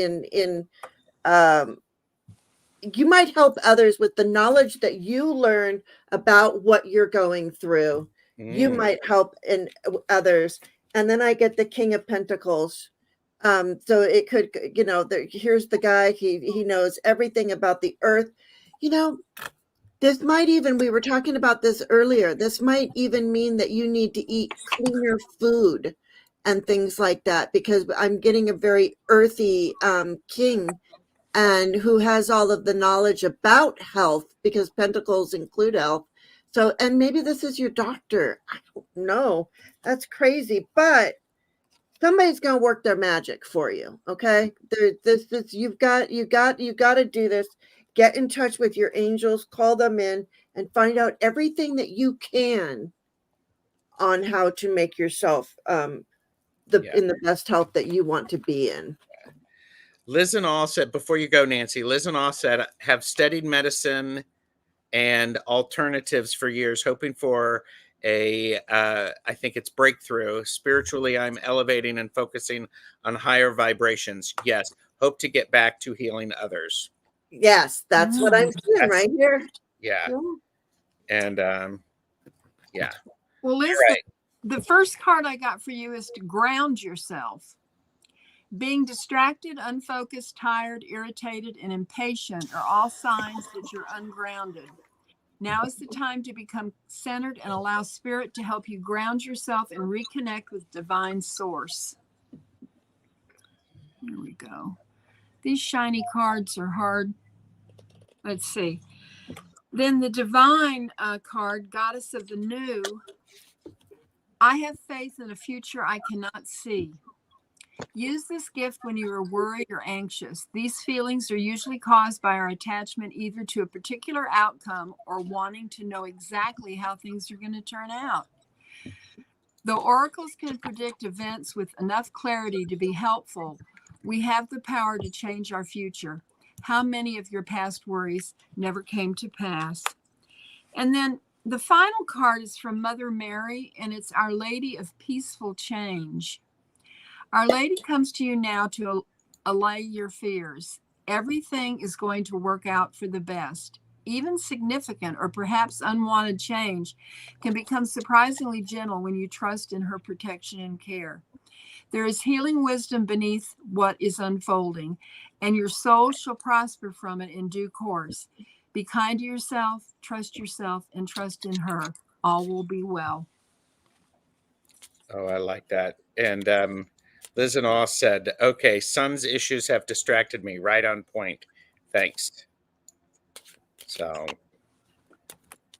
you might help others with the knowledge that you learn about what you're going through. You might help in others. And then I get the King of Pentacles. So it could, here's the guy, he knows everything about the earth. This might even, we were talking about this earlier, this might even mean that you need to eat cleaner food and things like that, because I'm getting a very earthy king, and who has all of the knowledge about health, because pentacles include health. So, and maybe this is your doctor. I don't know. That's crazy, but somebody's going to work their magic for you. Okay. You've got to do this. Get in touch with your angels, call them in, and find out everything that you can on how to make yourself in the best health that you want to be in. Liz and All said, before you go, Nancy, Liz and All said, have studied medicine and alternatives for years, hoping for I think it's breakthrough. Spiritually, I'm elevating and focusing on higher vibrations. Yes. Hope to get back to healing others. Yes. That's what I'm seeing right here. Yeah. And yeah. Well, Liz, the first card I got for you is to ground yourself. Being distracted, unfocused, tired, irritated, and impatient are all signs that you're ungrounded. Now is the time to become centered and allow spirit to help you ground yourself and reconnect with divine source. Here we go. These shiny cards are hard. Let's see. Then the divine card, Goddess of the New. I have faith in a future I cannot see. Use this gift when you are worried or anxious. These feelings are usually caused by our attachment either to a particular outcome or wanting to know exactly how things are going to turn out. Though oracles can predict events with enough clarity to be helpful, we have the power to change our future. How many of your past worries never came to pass? And then the final card is from Mother Mary, and it's Our Lady of Peaceful Change. Our Lady comes to you now to allay your fears. Everything is going to work out for the best. Even significant or perhaps unwanted change can become surprisingly gentle when you trust in her protection and care. There is healing wisdom beneath what is unfolding, and your soul shall prosper from it in due course. Be kind to yourself, and trust in her. All will be well. Oh, I like that. And Liz and All said, okay, son's issues have distracted me. Right on point. Thanks. So,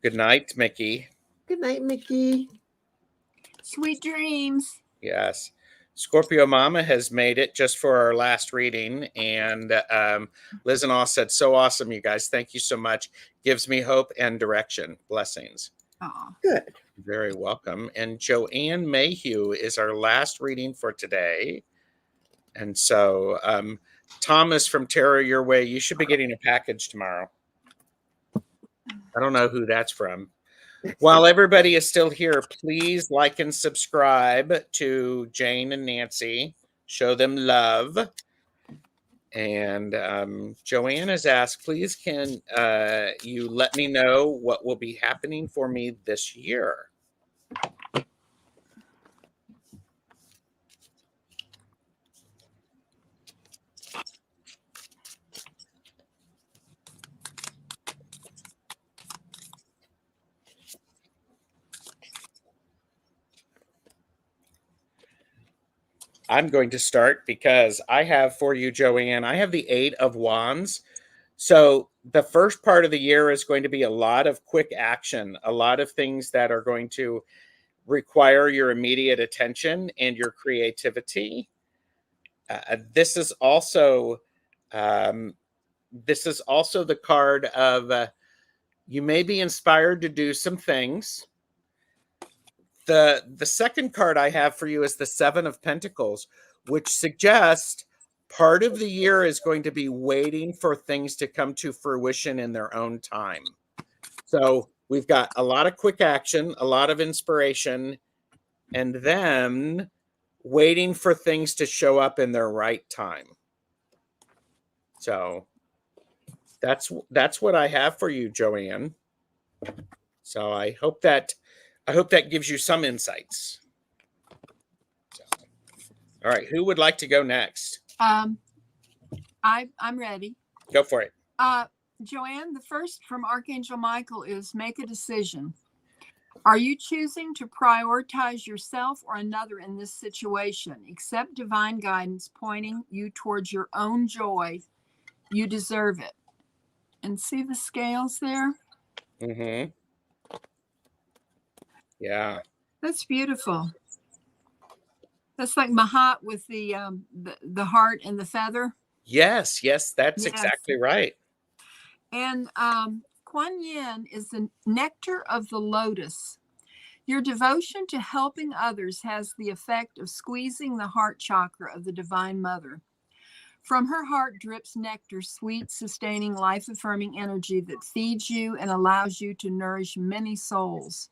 good night, Mickey. Good night, Mickey. Sweet dreams. Yes. Scorpio Mama has made it just for our last reading. And Liz and All said, so awesome, you guys. Thank you so much. Gives me hope and direction. Blessings. Aw. Good. Very welcome. And Joanne Mayhew is our last reading for today. And so, Thomas from Tarot Your Way, you should be getting a package tomorrow. I don't know who that's from. While everybody is still here, please like and subscribe to Jane and Nancy. Show them love. And Joanne has asked, please can you let me know what will be happening for me this year? I'm going to start because I have for you, Joanne, I have the 8 of Wands. So the first part of the year is going to be a lot of quick action, a lot of things that are going to require your immediate attention and your creativity. This is also the card of you may be inspired to do some things. The second card I have for you is the 7 of Pentacles, which suggests part of the year is going to be waiting for things to come to fruition in their own time. So we've got a lot of quick action, a lot of inspiration, and then waiting for things to show up in their right time. So that's what I have for you, Joanne. So I hope that gives you some insights. So, all right, who would like to go next? I'm ready. Go for it. Joanne, the first from Archangel Michael is make a decision. Are you choosing to prioritize yourself or another in this situation? Accept divine guidance pointing you towards your own joy. You deserve it. And see the scales there? Mm-hmm. Yeah. That's beautiful. That's like Mahat with the heart and the feather. Yes, that's exactly right. And Kuan Yin is the nectar of the lotus. Your devotion to helping others has the effect of squeezing the heart chakra of the Divine Mother. From her heart drips nectar, sweet, sustaining, life-affirming energy that feeds you and allows you to nourish many souls.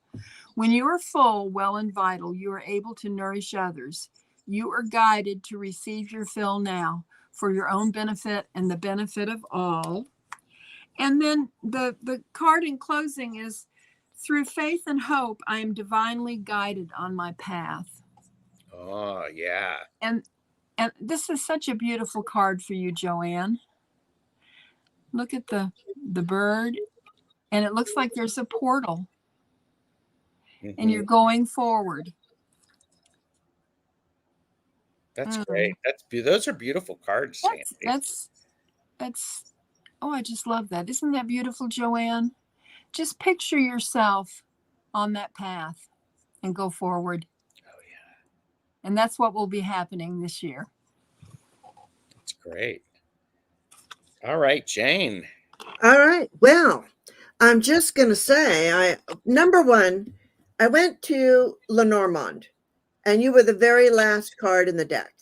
When you are full, well, and vital, you are able to nourish others. You are guided to receive your fill now for your own benefit and the benefit of all. And then the card in closing is, through faith and hope, I am divinely guided on my path. Oh, yeah. And this is such a beautiful card for you, Joanne. Look at the bird, and it looks like there's a portal. Mm-hmm. And you're going forward. That's great. Those are beautiful cards, Sandy. That's oh, I just love that. Isn't that beautiful, Joanne? Just picture yourself on that path and go forward. Oh, yeah. And that's what will be happening this year. That's great. All right, Jane. All right. Well, I'm just going to say, number one, I went to Lenormand, and you were the very last card in the deck.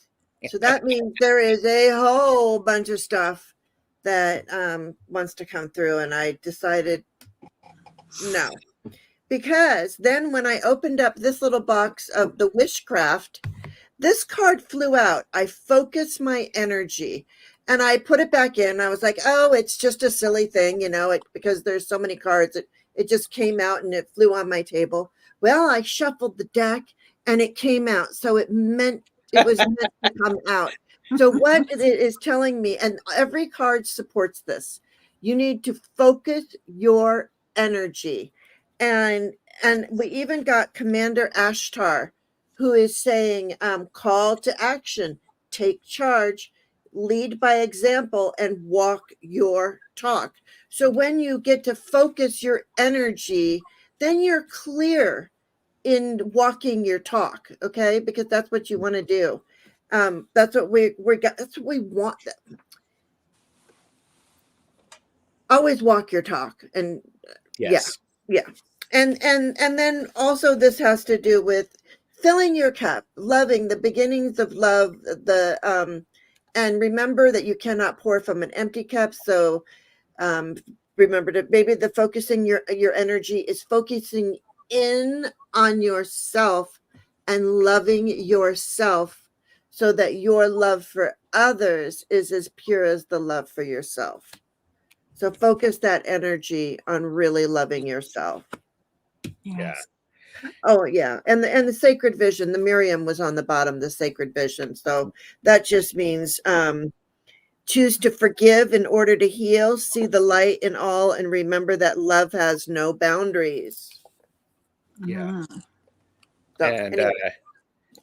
So that means there is a whole bunch of stuff that wants to come through. And I decided no, because then when I opened up this little box of the Wishcraft, this card flew out. I focused my energy and I put it back in. I was like, oh, it's just a silly thing, because there's so many cards. It just came out and it flew on my table. Well, I shuffled the deck and it came out. So it was meant to come out. So what it is telling me, and every card supports this, you need to focus your energy. And we even got Commander Ashtar, who is saying, call to action, take charge, lead by example, and walk your talk. So when you get to focus your energy, then you're clear in walking your talk, okay? Because that's what you want to do. That's what that's what we want. Always walk your talk. And Yes. yeah. And then also this has to do with filling your cup, loving, the beginnings of love, and remember that you cannot pour from an empty cup. So remember to maybe the focusing your energy is focusing in on yourself and loving yourself, so that your love for others is as pure as the love for yourself. So focus that energy on really loving yourself. Yes. Oh yeah. And the sacred vision, the Miriam was on the bottom, the sacred vision. So that just means choose to forgive in order to heal, see the light in all, and remember that love has no boundaries. Yeah. So, And anyway.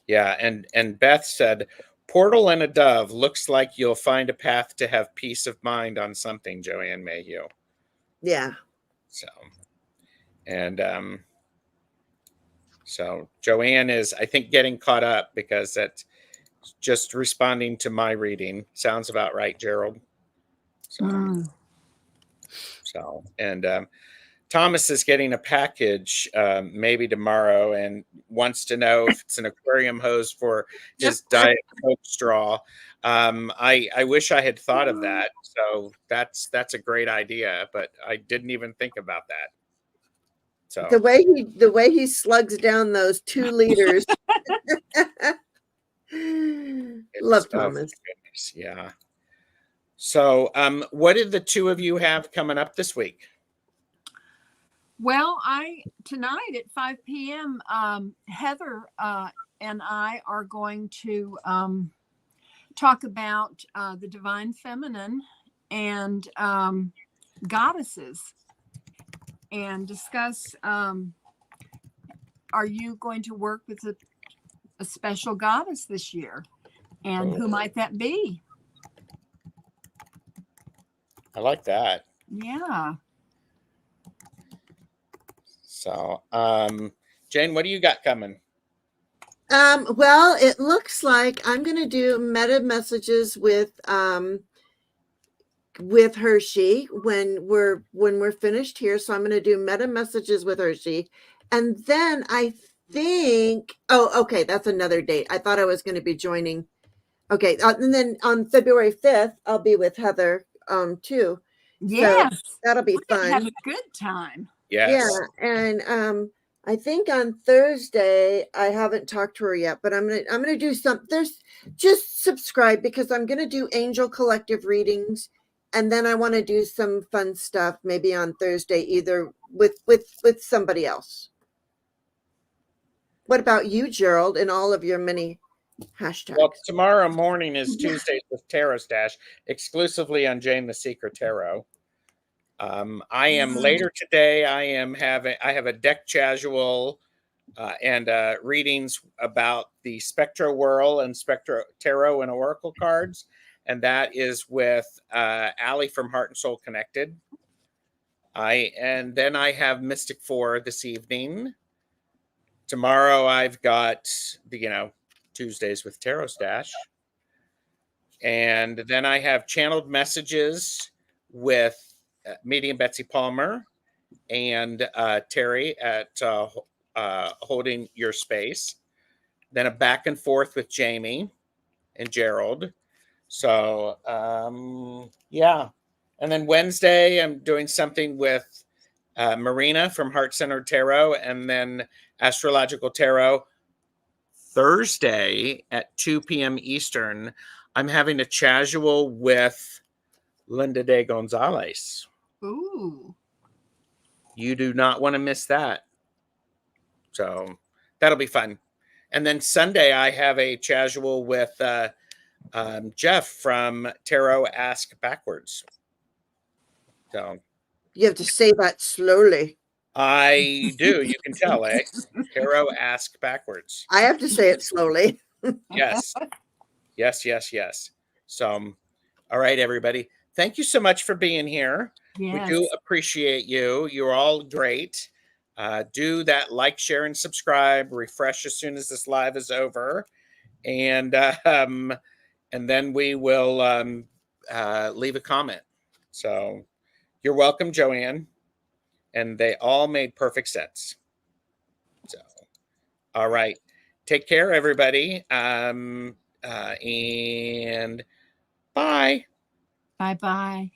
yeah, and Beth said, portal and a dove, looks like you'll find a path to have peace of mind on something, Joanne Mayhew. Yeah. So, and so Joanne is, I think, getting caught up because that's just responding to my reading. Sounds about right, Gerald. So and Thomas is getting a package maybe tomorrow and wants to know if it's an aquarium hose for his Diet Coke straw. I wish I had thought of that. So that's a great idea, but I didn't even think about that. So the way he slugs down those 2 liters. Love Thomas. Yeah. So what did the two of you have coming up this week? Well, tonight at 5 p.m., Heather and I are going to talk about the divine feminine and goddesses, and discuss, are you going to work with a special goddess this year? And who might that be? I like that. Yeah. So, Jane, what do you got coming? Well, it looks like I'm going to do meta messages with Hershey when we're finished here. So I'm going to do meta messages with Hershey, and then I think, okay, that's another date. I thought I was going to be joining. Okay, and then on February 5th, I'll be with Heather too. Yes, so that'll be fun. Have a good time. Yes. Yeah, and I think on Thursday, I haven't talked to her yet, but I'm gonna do some. Just subscribe, because I'm gonna do Angel Collective readings, and then I want to do some fun stuff maybe on Thursday, either with somebody else. What about you, Gerald, and all of your many hashtags? Well, tomorrow morning is Tuesdays with TarotStache, exclusively on Jane the Secret Tarot. I am later today. I have a deck casual and readings about the Spectro Whirl and Spectro Tarot and Oracle cards, and that is with Allie from Heart and Soul Connected. And then I have Mystic 4 this evening. Tomorrow I've got the Tuesdays with TarotStache, and then I have channeled messages with Medium Betsy Palmer and Terry at Holding Your Space. Then a back and forth with Jamie and Gerald. So yeah. And then Wednesday I'm doing something with Marina from Heart Centered Tarot, and then Astrological Tarot Thursday at 2 p.m. Eastern, I'm having a casual with Linda de Gonzalez. Ooh. You do not want to miss that. So that'll be fun. And then Sunday, I have a casual with Jeff from Tarot Ask Backwards. So You have to say that slowly. I do. You can tell, eh? Tarot Ask Backwards. I have to say it slowly. Yes. Yes, yes, yes. So, all right, everybody. Thank you so much for being here. Yes. We do appreciate you. You're all great. Do that like, share, and subscribe. Refresh as soon as this live is over. And then we will leave a comment. So you're welcome, Joanne. And they all made perfect sense. So, all right. Take care, everybody. And bye. Bye-bye.